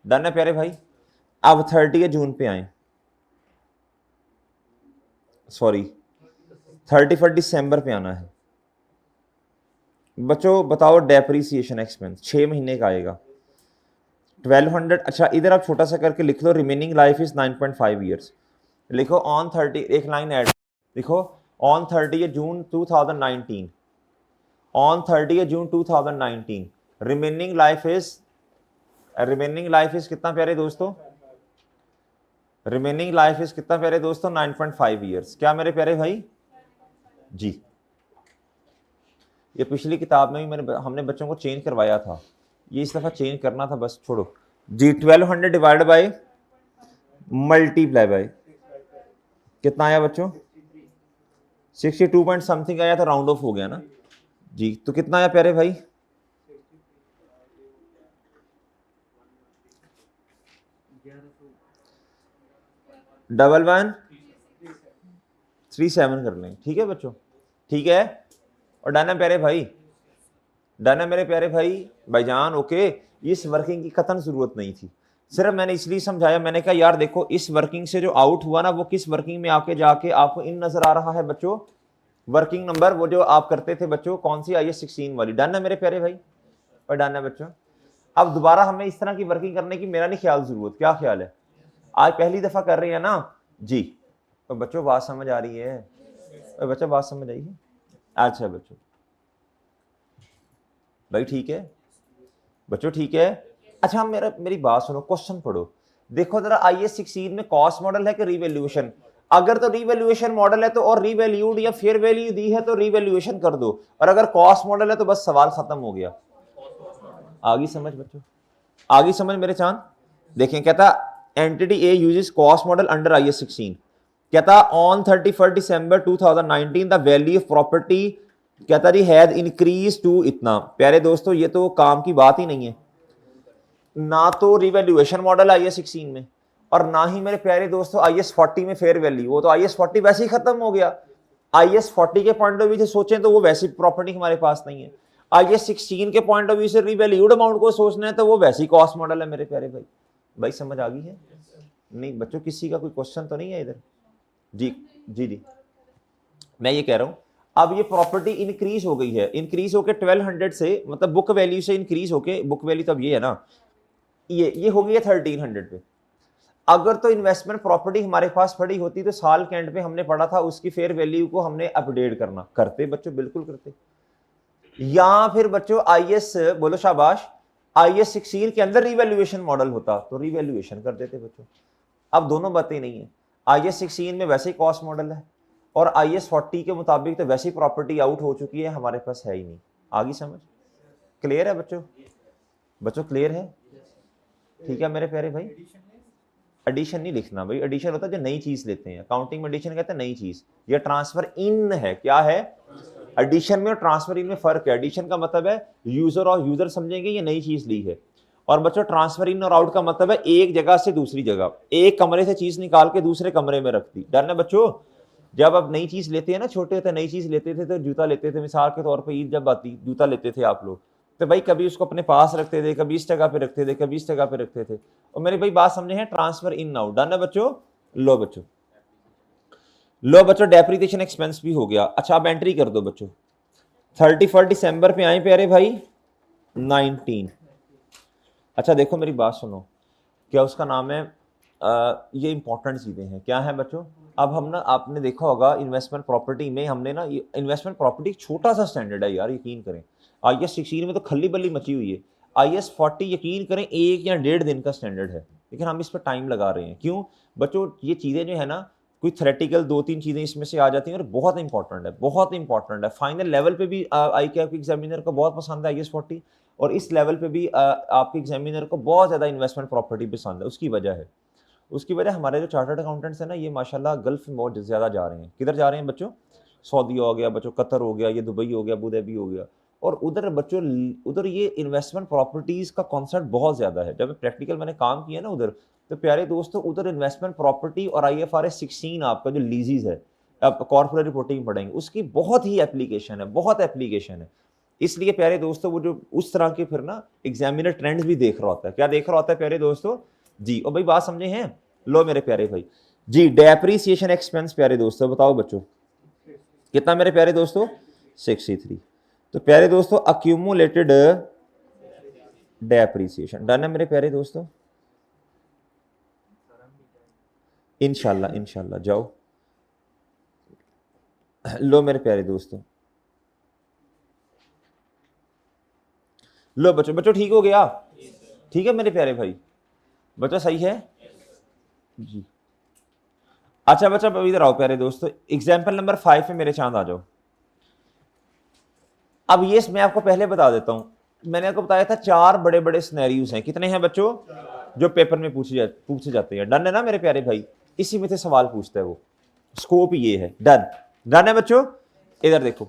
डन है प्यारे भाई? अब 30 जून पे आए, सॉरी 31 दिसंबर पे आना है बच्चों। बताओ डेप्रीसिएशन एक्सपेंस 6 महीने का आएगा 1200। अच्छा इधर आप छोटा सा करके लिख लो, रिमेनिंग लाइफ इज 9.5 ईयर्स। लिखो ऑन 30, एक लाइन ऐड लिखो, on 30 June 2019, on 30 June 2019 remaining life is, remaining life is कितना प्यारे दोस्तों? रिमेनिंग लाइफ इज कितना प्यारे दोस्तों? 9.5 ईयर्स। क्या मेरे प्यारे भाई जी? ये पिछली किताब में भी हमने बच्चों को चेंज करवाया था, ये इस दफा चेंज करना था, बस छोड़ो जी। 1200 डिवाइड बाय मल्टीप्लाई बाय कितना आया बच्चों? 62 पॉइंट समथिंग आया था, राउंड ऑफ हो गया ना जी। तो कितना आया प्यारे भाई? 1137 कर लें, ठीक है बच्चों? ठीक है, और डन है प्यारे भाई? डन है मेरे प्यारे भाई भाईजान? ओके, इस वर्किंग की कतन जरूरत नहीं थी, सिर्फ मैंने इसलिए समझाया, मैंने कहा यार देखो इस वर्किंग से जो आउट हुआ ना, वो किस वर्किंग में आके जाके आपको इन नजर आ रहा है बच्चों, वर्किंग नंबर वो जो आप करते थे बच्चों, कौन सी आई है? 16 वाली। डन है मेरे प्यारे भाई? और डन है बच्चों? अब दोबारा हमें इस तरह की वर्किंग करने की मेरा नहीं ख्याल जरूरत, क्या ख्याल है? आज पहली दफा कर रहे हैं ना जी, तो बच्चों बात समझ आ रही है? बच्चों बात समझ आई है? अच्छा बच्चों भाई ठीक है, बच्चों ठीक है, अच्छा मेरी बात सुनो, क्वेश्चन पढ़ो, देखो जरा IAS 16 में कॉस्ट मॉडल है कि रीवैल्यूएशन? अगर तो रीवैल्यूएशन मॉडल है तो, और रीवैल्यूड या फेयर वैल्यू दी है तो रीवैल्यूएशन कर दो, और अगर कॉस्ट मॉडल है तो बस सवाल खत्म हो गया। आगे समझ बच्चों, आगे समझ मेरे चांद। देखें, कहता एंटिटी ए uses cost model under IAS 16। कहता on 31 December 2019 the value of property कहता जी हैज इंक्रीज टू इतना। प्यारे दोस्तों, ये तो काम की बात ही नहीं है, ना तो रिवैल्यूएशन मॉडल IAS 16 में, और ना ही मेरे प्यारे दोस्तों IAS 40 में फेयर वैल्यू। वो तो IAS 40 वैसे ही खत्म हो गया। IAS 40 के पॉइंट ऑफ व्यू से सोचें तो वो वैसी प्रॉपर्टी हमारे पास नहीं है। IAS 16 के पॉइंट ऑफ व्यू से रिवैल्यूड अमाउंट को सोचना है तो वो वैसी कॉस्ट मॉडल है मेरे प्यारे भाई। भाई समझ आ गई है? नहीं बच्चों, किसी का कोई क्वेश्चन तो नहीं है इधर? जी जी जी, मैं ये कह रहा हूं, अब ये प्रॉपर्टी इंक्रीज हो गई है, इंक्रीज होकर 1200 से, मतलब बुक वैल्यू से इंक्रीज होके, बुक वैल्यू तब ये है ना, ये हो गई है 1300 पे। अगर तो इन्वेस्टमेंट प्रॉपर्टी हमारे पास पड़ी होती तो साल के एंड पे हमने पढ़ा था उसकी फेयर वैल्यू को हमने अपडेट करना, करते बच्चों, बिल्कुल करते। या फिर बच्चों IAS, बोलो शाबाश, IAS 16 के अंदर रिवैल्यूएशन मॉडल होता तो रिवैल्यूएशन कर देते बच्चों। अब दोनों बातें नहीं है, IAS 16 में वैसे ही कॉस्ट मॉडल है, और IAS 40 के मुताबिक तो वैसी प्रॉपर्टी आउट हो चुकी है, हमारे पास है ही नहीं। आगे समझ क्लियर है बच्चों? बच्चों क्लियर है? ठीक है मेरे प्यारे भाई। एडिशन नहीं लिखना भाई, एडिशन होता है जो नई चीज लेते हैं, अकाउंटिंग में एडिशन कहते हैं नई चीज। ये ट्रांसफर इन है, क्या है? एडिशन में और ट्रांसफर इन में फर्क है। एडिशन का मतलब है यूजर और यूजर समझेंगे ये नई चीज ली है, और बच्चों ट्रांसफर इन और आउट का मतलब है एक जगह से दूसरी जगह, एक कमरे से चीज निकाल के दूसरे कमरे में रख दी। डर है बच्चों? जब आप नई चीज लेते हैं ना, छोटे होते नई चीज लेते थे तो जूता लेते थे, मिसाल के तौर पर ईद जब आती जूता लेते थे आप लोग, तो भाई कभी उसको अपने पास रखते थे, कभी इस जगह पे रखते थे, कभी इस जगह पे रखते थे। और मेरे भाई बात समझे हैं, ट्रांसफर इन आउट। डन है बच्चों? लो बच्चों, लो बच्चों, डेप्रिसिएशन एक्सपेंस भी हो गया। अच्छा अब एंट्री कर दो बच्चों, 31 दिसंबर पे आए प्यारे भाई 19। अच्छा देखो मेरी बात सुनो, क्या उसका नाम है, ये इंपॉर्टेंट चीज़ें हैं। क्या है बच्चों? अब हम ना, आपने देखा होगा इन्वेस्टमेंट प्रॉपर्टी में हमने ना, ये इन्वेस्टमेंट प्रॉपर्टी छोटा सा स्टैंडर्ड है यार, यकीन करें। IAS 16 में तो खल्ली बल्ली मची हुई है। IAS 40 यकीन करें 1 या 1.5 दिन का स्टैंडर्ड है, लेकिन हम इस पर टाइम लगा रहे हैं। क्यों बच्चों? ये चीज़ें जो है ना, कोई थ्रेटिकल 2-3 चीज़ें इसमें से आ जाती हैं और बहुत इंपॉर्टेंट है, बहुत इंपॉर्टेंट है। फाइनल लेवल पे भी आई के आपके एग्जामिनर को बहुत पसंद है IAS 40, और इस लेवल पे भी आपके एग्जामिनर को बहुत ज़्यादा इन्वेस्टमेंट प्रॉपर्टी पसंद है। उसकी वजह है, उसकी वजह हमारे जो चार्टर्ड अकाउंटेंट्स हैं ना, ये माशाल्लाह गल्फ में बहुत ज़्यादा जा रहे हैं। किधर जा रहे हैं बच्चों? सऊदी हो गया बच्चों, कतर हो गया, ये दुबई हो गया, अबू धाबी हो गया, और उधर बच्चों, उधर ये इन्वेस्टमेंट प्रॉपर्टीज़ का कॉन्सेप्ट बहुत ज़्यादा है। जब प्रैक्टिकल मैंने काम किया ना उधर, तो प्यारे दोस्तों उधर इन्वेस्टमेंट प्रॉपर्टी और IFRS 16 आपका जो लीजीज है, आप कॉर्पोरेट रिपोर्टिंग पढ़ेंगे, उसकी बहुत ही एप्लीकेशन है, बहुत एप्लीकेशन है। इसलिए प्यारे दोस्तों वो जो उस तरह के फिर ना एग्जामिनर ट्रेंड्स भी देख रहा होता है। क्या देख रहा होता है प्यारे दोस्तों? जी, और भाई बात समझे हैं? लो मेरे प्यारे भाई जी, डेप्रीसिएशन एक्सपेंस प्यारे दोस्तों बताओ बच्चों कितना मेरे प्यारे दोस्तों? 63। तो प्यारे दोस्तों अक्यूमुलेटेड डेप्रीसिएशन डन है मेरे प्यारे दोस्तों? इंशाल्लाह इंशाल्लाह जाओ। लो मेरे प्यारे दोस्तों, लो बच्चों, बच्चों ठीक हो गया? ठीक है मेरे प्यारे भाई, बच्चों सही है जी। अच्छा बच्चा अब इधर आओ प्यारे दोस्तों, एग्जाम्पल नंबर 5 पे मेरे चांद आ जाओ। अब ये मैं आपको पहले बता देता हूं, मैंने आपको बताया था 4 बड़े बड़े सिनेरियोज हैं। कितने हैं बच्चों? जो पेपर में पूछे जाते हैं। डन है ना मेरे प्यारे भाई? इसी में से सवाल पूछता है वो, स्कोप ये है। डन, डन है बच्चों? इधर देखो,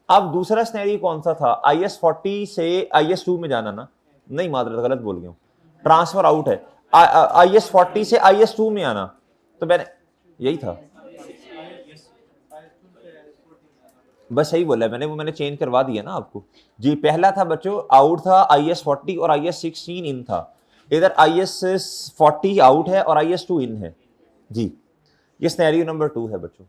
अब दूसरा सिनेरियो कौन सा था? IAS 40 से IAS 2 में जाना ना, नहीं मादर गलत बोल गया हूं, ट्रांसफर आउट है। IAS 40 से IAS 2 में आना, तो मैंने यही था, बस सही बोला मैंने, वो मैंने चेंज करवा दिया ना आपको जी। पहला था बच्चों आउट था IAS 40 और IAS 16 इन था। इधर IAS 40 आउट है और IAS 2 इन है जी। ये स्नैरियो नंबर 2 है बच्चों।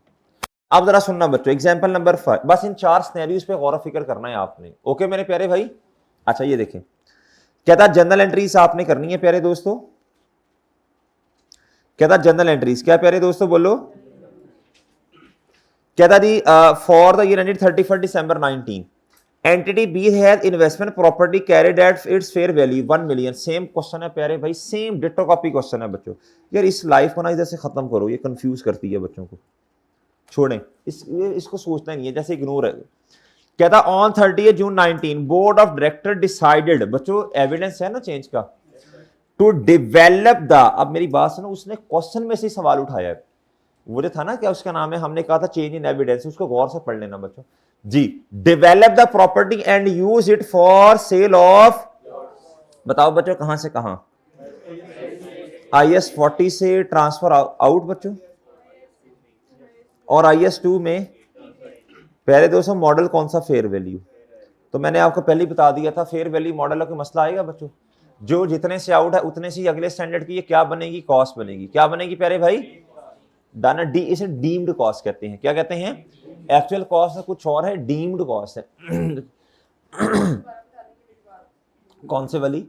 अब जरा सुनना बच्चों, एग्जाम्पल नंबर 5, बस इन 4 स्नैरियोज पे गौर फिक्र करना है आपने। ओके मेरे प्यारे भाई? अच्छा ये देखें, कहता जनरल एंट्रीज आपने करनी है प्यारे दोस्तों। कहता जनरल एंट्रीज क्या प्यारे दोस्तों बोलो? कहता जी for the year ended 31 December 19 entity B has investment property carried at its fair value 1 million. Same question है प्यारे भाई, सेम डिट्टो कॉपी क्वेश्चन है बच्चों। यार इस लाइफ को ना इधर से खत्म करो, ये कंफ्यूज करती है बच्चों को, छोड़ें इसको सोचना नहीं है, जैसे इग्नोर है। कहता on 30 June 19 board of director decided, बच्चों एविडेंस है ना चेंज का, टू डिवेलप द, अब मेरी बात सुनो, उसने क्वेश्चन में से सवाल उठाया है, वो जो था ना क्या उसका नाम है, हमने कहा था चेंज इन एविडेंस, उसको गौर से पढ़ लेना बच्चों जी। Develop the property and use it for sale of, बताओ बच्चों कहां से कहां, IS 40 से ट्रांसफर आउट बच्चों, और IS 2 में पहले दोस्तों मॉडल कौन सा, फेयर वैल्यू। तो मैंने आपको पहले ही बता दिया था फेयर वैल्यू मॉडल का मसला आएगा बच्चों, जो जितने से आउट है उतने से अगले स्टैंडर्ड की ये क्या बनेगी, कॉस्ट बनेगी। क्या बनेगी प्यारे भाई, दाना डी, इसे डीम्ड कॉस्ट कहते हैं। क्या कहते हैं, एक्चुअल कॉस्ट कुछ और है, डीम्ड कॉस्ट है। कौन से वाली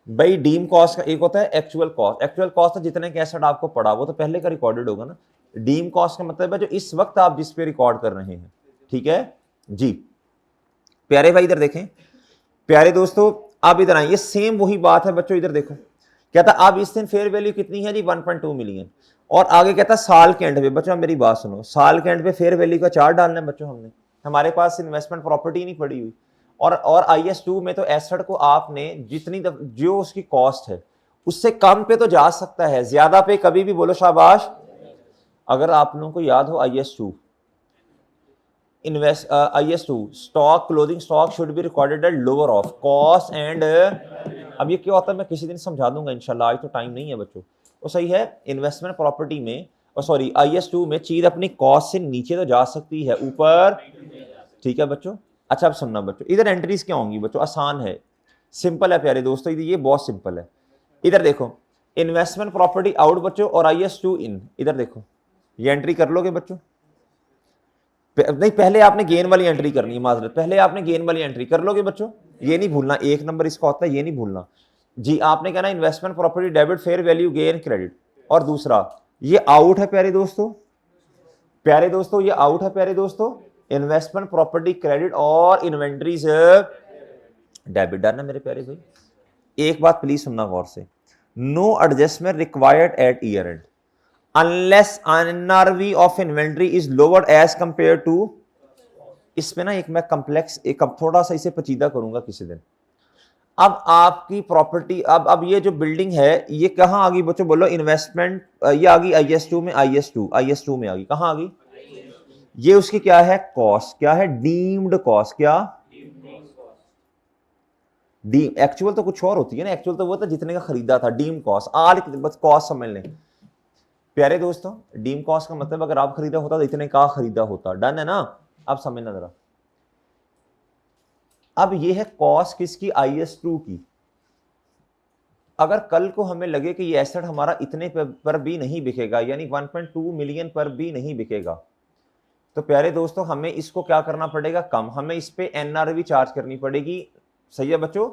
भाई, डीम कॉस्ट का एक होता है एक्चुअल कॉस्ट, एक्चुअल कॉस्ट जितने के एसेट आपको पड़ा वो तो पहले का रिकॉर्डेड होगा ना। डीम कॉस्ट का मतलब है जो इस वक्त आप जिस पे रिकॉर्ड कर रहे हैं, ठीक है जी। प्यारे भाई इधर देखें, प्यारे दोस्तों आप इधर आइए, सेम वही बात है बच्चों, इधर देखो कहता अब इस दिन फेयर वैल्यू कितनी है जी 1.2 मिलियन, और आगे कहता साल के एंड पे, बच्चों मेरी बात सुनो, साल के एंड पे फेयर वैल्यू का चार्ट डालना है बच्चों हमने, हमारे पास इन्वेस्टमेंट प्रॉपर्टी नहीं पड़ी हुई, और IS 2 में तो एसेट को आपने जितनी जो उसकी कॉस्ट है उससे कम पे तो जा सकता है, ज्यादा पे कभी भी, बोलो शाबाश। अगर आप लोगों को याद हो IS 2 stock closing stock should be recorded at lower of cost and, अब ये क्या होता है मैं किसी दिन समझा दूंगा इंशाल्लाह, आज तो टाइम नहीं है बच्चों। वो सही है, इन्वेस्टमेंट प्रॉपर्टी में, और सॉरी IS 2 में चीज अपनी कॉस्ट से नीचे तो जा सकती है, ऊपर, ठीक है बच्चों। अच्छा अब सुनना बच्चों, इधर एंट्रीज क्या होंगी बच्चों, आसान है, सिंपल है प्यारे दोस्तों, ये बहुत सिंपल है। इधर देखो इन्वेस्टमेंट प्रॉपर्टी आउट बच्चों और IS 2 इन, इधर देखो ये एंट्री कर लोगे बच्चों, नहीं पहले आपने गेन वाली एंट्री करनी है, माजरत पहले आपने गेन वाली एंट्री कर लोगे बच्चों, ये नहीं भूलना, एक नंबर इसका होता है, ये नहीं भूलना जी। आपने कहना investment property debit fair value gain credit, और दूसरा ये आउट है प्यारे दोस्तों, प्यारे दोस्तों ये आउट है प्यारे दोस्तों, इन्वेस्टमेंट प्रॉपर्टी क्रेडिट और इन्वेंट्रीज डेबिट डालना मेरे प्यारे भाई। एक बात प्लीज सुनना गौर से, no adjustment required at year end unless NRV of inventory is lowered as compared to, इसमें ना एक मैं कम्प्लेक्स एक थोड़ा सा इसे पेचीदा करूंगा किसी दिन। अब आपकी प्रॉपर्टी, अब ये जो बिल्डिंग है ये कहां आ गई बच्चों, बोलो इन्वेस्टमेंट, ये आ गई IS 2 में, IS 2 में आ गई, कहां आ गई, ये उसकी क्या है कॉस्ट, क्या है डीम्ड कॉस्ट, क्या डीम, एक्चुअल तो कुछ और होती है ना, एक्चुअल तो वो था जितने का खरीदा था, डीम कॉस्ट, आल बस कॉस्ट समझ लें प्यारे दोस्तों। डीम कॉस्ट का मतलब अगर आप खरीदा होता तो इतने का खरीदा होता, डन है ना, आप समझना जरा। अब ये है कॉस्ट किसकी, IS 2 की। अगर कल को हमें लगे कि ये एसेट हमारा इतने पर भी नहीं बिकेगा, यानी 1.2 मिलियन पर भी नहीं बिकेगा, तो प्यारे दोस्तों हमें इसको क्या करना पड़ेगा, कम, हमें इस पे NRV चार्ज करनी पड़ेगी, सही है बच्चों।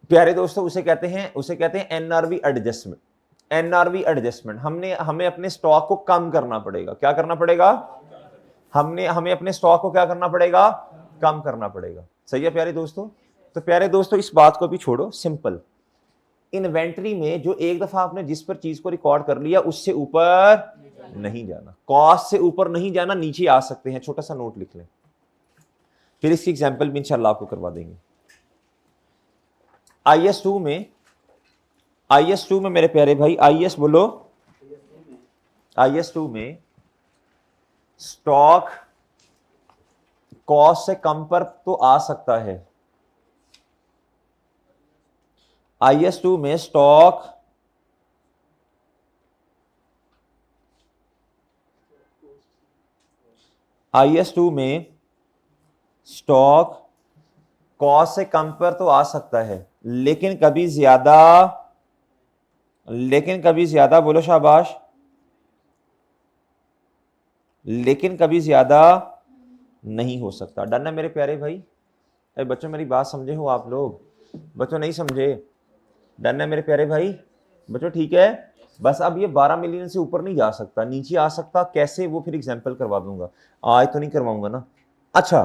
प्यारे दोस्तों उसे कहते हैं NRV एडजस्टमेंट, NRV एडजस्टमेंट, हमें अपने स्टॉक को कम करना पड़ेगा, क्या करना पड़ेगा, हमें अपने स्टॉक को क्या करना पड़ेगा, कम करना पड़ेगा, सही है प्यारे दोस्तों। तो प्यारे दोस्तों इस बात को भी छोड़ो, सिंपल, इन्वेंट्री में जो एक दफा आपने जिस पर चीज को रिकॉर्ड कर लिया उससे ऊपर नहीं जाना, कॉस्ट से ऊपर नहीं जाना, नीचे आ सकते हैं, छोटा सा नोट लिख लें, फिर इसकी एग्जांपल भी इंशाल्लाह आपको करवा देंगे। IS 2 में मेरे प्यारे भाई, IS बोलो, IS 2 में स्टॉक कॉस्ट से कम पर तो आ सकता है, IS 2 में स्टॉक IS 2 में स्टॉक कॉस्ट से कम पर तो आ सकता है, लेकिन कभी ज्यादा, बोलो शाबाश, लेकिन कभी ज्यादा नहीं हो सकता, डन है मेरे प्यारे भाई। अरे बच्चों मेरी बात समझे हो आप लोग, बच्चों नहीं समझे, डन है मेरे प्यारे भाई बच्चों, ठीक है। बस अब ये 12 मिलियन से ऊपर नहीं जा सकता, नीचे आ सकता, कैसे वो फिर एग्जांपल करवा दूंगा, आज तो नहीं करवाऊंगा ना, अच्छा,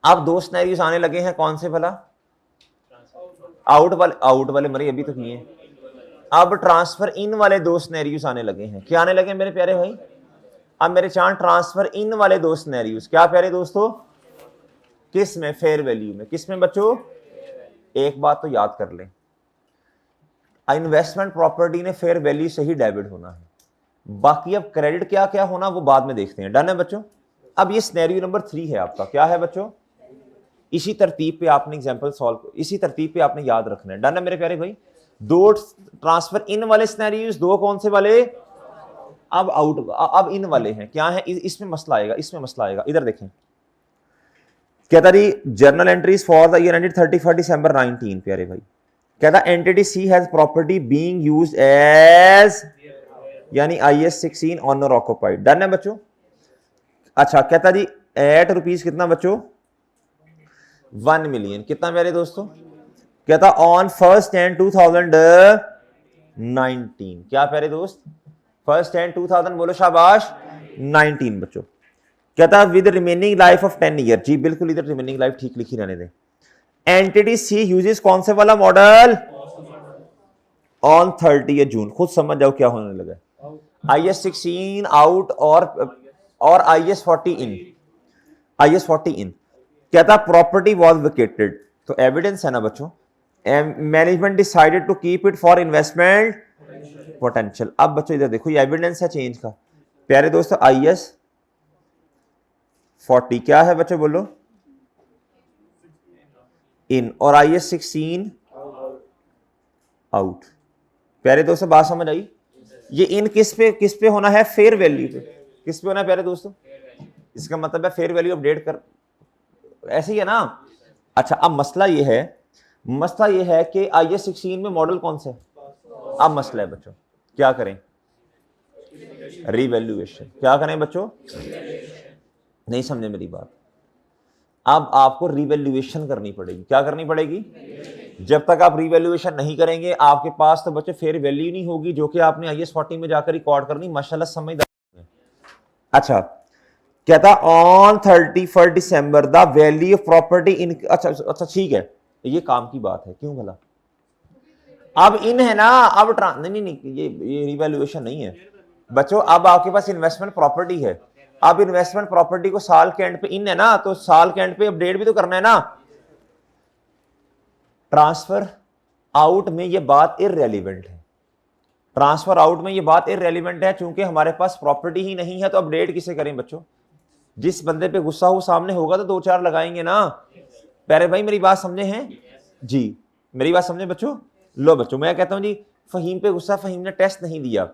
अब दो सिनेरियोस आने लगे हैं, कौन से भला? आउट वाले मरे अभी तो किए। अब ट्रांसफर इन वाले दो सिनेरियोस आने लगे हैं। क्या आने लगे मेरे प्यारे भाई? अब मेरे चांद ट्रांसफर इन वाले दो सिनेरियोस, क्या प्यारे दोस्तों? किस में? फेयर वैल्यू में। किस में बच्चों? एक बात तो याद कर लें, इन्वेस्टमेंट प्रॉपर्टी ने फेयर वैल्यू से ही डेबिट होना है, बाकी अब क्रेडिट क्या क्या होना वो बाद में देखते हैं। डन है बच्चों? अब ये सिनेरियो नंबर 3 है आपका। क्या है बच्चों? इसी तरतीब पे आपने एग्जांपल सॉल्व, इसी तरतीब पे आपने याद रखना है। डन है मेरे प्यारे भाई? दो ट्रांसफर इन वाले सिनेरियोस, दो कौन से वाले? अब आउट, अब इन वाले हैं। क्या है इसमें मसला आएगा, इसमें मसला आएगा। इधर देखें, कहता जी journal entries for the year ended 31 December 19। प्यारे भाई कहता entity C has property being used as, यानी IS 16 ऑनर ऑक्युपाइड। डन है बच्चों? अच्छा, कहता जी एट रुपीज कितना बच्चों? 1 मिलियन। कितना मेरे दोस्तों? कहता ऑन 1 Jan 2019। क्या प्यारे दोस्त? 1 Jan 2000 बोलो शाबाश, 19 बच्चों। कहता with remaining life of 10 year. जी बिल्कुल, इधर रिमेनिंग लाइफ ठीक लिखी रहने दें। एंटिटी सी यूजेस कौन से वाला मॉडल? ऑन 30 जून। खुद समझ जाओ क्या होने लगा। IS 16 आउट और IS 40 इन। IS 40 in. कहता प्रॉपर्टी वॉज वेकेटेड, तो एविडेंस है ना बच्चों। Management decided to keep it for investment potential. अब बच्चों इधर देखो, ये एविडेंस है चेंज का। प्यारे दोस्तों IS 40 क्या है बच्चों बोलो? इन, और IS 16 आउट। प्यारे दोस्तों बात समझ आई? ये इन किस पे होना है? फेयर वैल्यू पे। किस पे होना है प्यारे दोस्तों? इसका मतलब है फेयर वैल्यू अपडेट कर, ऐसे ही है ना। अच्छा, अब मसला ये है कि IS 16 में मॉडल कौन सा है? अब मसला है बच्चों, क्या करें? रिवैल्यूएशन। क्या करें बच्चों? नहीं समझे मेरी बात? अब आपको रिवैल्यूएशन करनी पड़ेगी। क्या करनी पड़ेगी? जब तक आप रिवैल्यूएशन नहीं करेंगे आपके पास तो बच्चे फेयर वैल्यू नहीं होगी, जो कि आपने IS 40 में जाकर रिकॉर्ड करनी। माशाल्लाह समझदार। अच्छा, कहता on 31 December the value of property in. अच्छा ठीक है, ये काम की बात है। क्यों भला? अब इन है ना, अब नहीं, ये रिवैल्यूएशन नहीं है बच्चों। अब आपके पास इन्वेस्टमेंट प्रॉपर्टी है। अब इन्वेस्टमेंट प्रॉपर्टी को साल के एंड पे इन है ना, तो साल के एंड पे अपडेट भी तो करना है ना। ट्रांसफर आउट में ये बात इररेलेवेंट है। ट्रांसफर आउट में ये बात इररेलेवेंट है, चूंकि हमारे पास प्रॉपर्टी ही नहीं है, तो अपडेट किसे करें बच्चों? जिस बंदे पे गुस्सा हो सामने होगा तो दो चार लगाएंगे ना। प्यारे भाई मेरी बात समझे हैं जी? मेरी बात समझे बच्चों? लो बच्चों, मैं कहता हूं जी फहीम पे गुस्सा, फहीम ने टेस्ट नहीं दिया।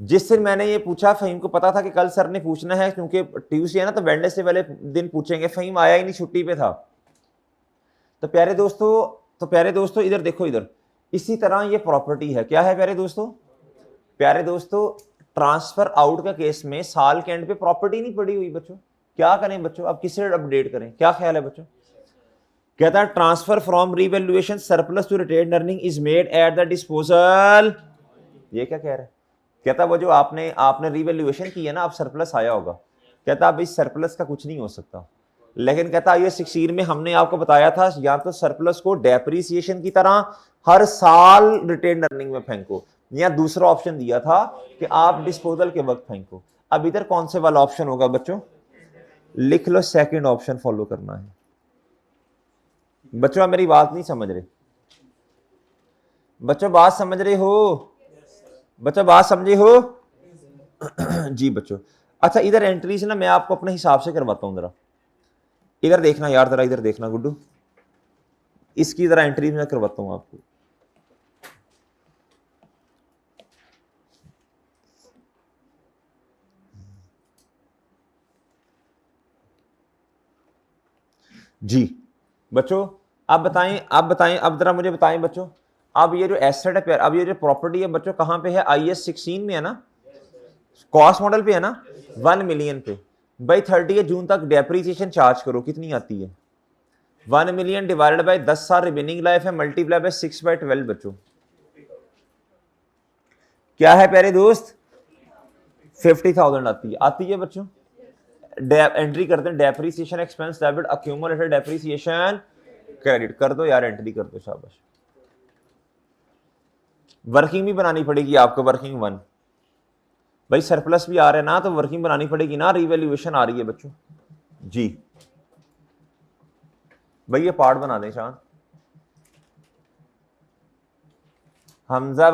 जिस दिन मैंने ये पूछा, फहीम को पता था कि कल सर ने पूछना है, क्योंकि ट्यूसडे है ना, तो वेडनेसडे वाले दिन पूछेंगे। फहीम आया ही नहीं, छुट्टी पे था। तो प्यारे दोस्तों इधर देखो, इधर इसी तरह ये प्रॉपर्टी है। क्या है प्यारे दोस्तों? प्यारे दोस्तों ट्रांसफर आउट का केस में साल के एंड पे प्रॉपर्टी नहीं पड़ी हुई बच्चों। क्या करें बच्चों? अब किसे अपडेट करें? क्या ख्याल है बच्चों? कहता है transfer from revaluation surplus to retained earning is made at the disposal. ये क्या कह रहा है? कहता वो जो आपने रिवैल्यूएशन की है ना, अब सरप्लस आया होगा। कहता अब इस सरप्लस का कुछ नहीं हो सकता। लेकिन कहता ये 16 में हमने आपको बताया था, या तो सरप्लस को डेप्रिसिएशन की तरह हर साल रिटेन्ड अर्निंग में फेंको, या दूसरा ऑप्शन दिया था कि आप डिस्पोजल के वक्त फेंको। अब इधर कौन से वाला ऑप्शन होगा बच्चों? लिख लो, सेकंड ऑप्शन फॉलो करना है बच्चों। आप मेरी बात नहीं समझ रहे बच्चों? बात समझ रहे हो बच्चों? बात समझे हो जी बच्चों? अच्छा, इधर एंट्रीज ना मैं आपको अपने हिसाब से करवाता हूं। जरा इधर देखना यार, जरा इधर देखना गुड्डू, इसकी जरा एंट्रीज मैं करवाता हूं आपको। जी बच्चों, अब बताएं, अब जरा मुझे बताएं बच्चों। अब ये जो एसेट है प्यार, अब ये जो प्रॉपर्टी है बच्चों, कहां पे है? IS 16 में है ना, कॉस्ट मॉडल पे है ना, 1 मिलियन पे। भाई 30 जून तक डेप्रीसिएशन चार्ज करो, कितनी आती है? 1 मिलियन डिवाइडेड बाय 10 साल रिमेनिंग लाइफ है, मल्टीप्लाई बाय 6/12 बच्चों। क्या है प्यारे दोस्त? 50,000 आती है बच्चों। एंट्री करते हैं depreciation expense debit accumulated depreciation credit कर दो यार, एंट्री कर दो, शाबाश। वर्किंग भी बनानी पड़ेगी आपको, वर्किंग 1 भाई, सरप्लस भी आ रहा है ना तो वर्किंग बनानी पड़ेगी ना, रिवैल्यूएशन आ रही है बच्चों जी। भाई ये पार्ट बना दें शान हमजा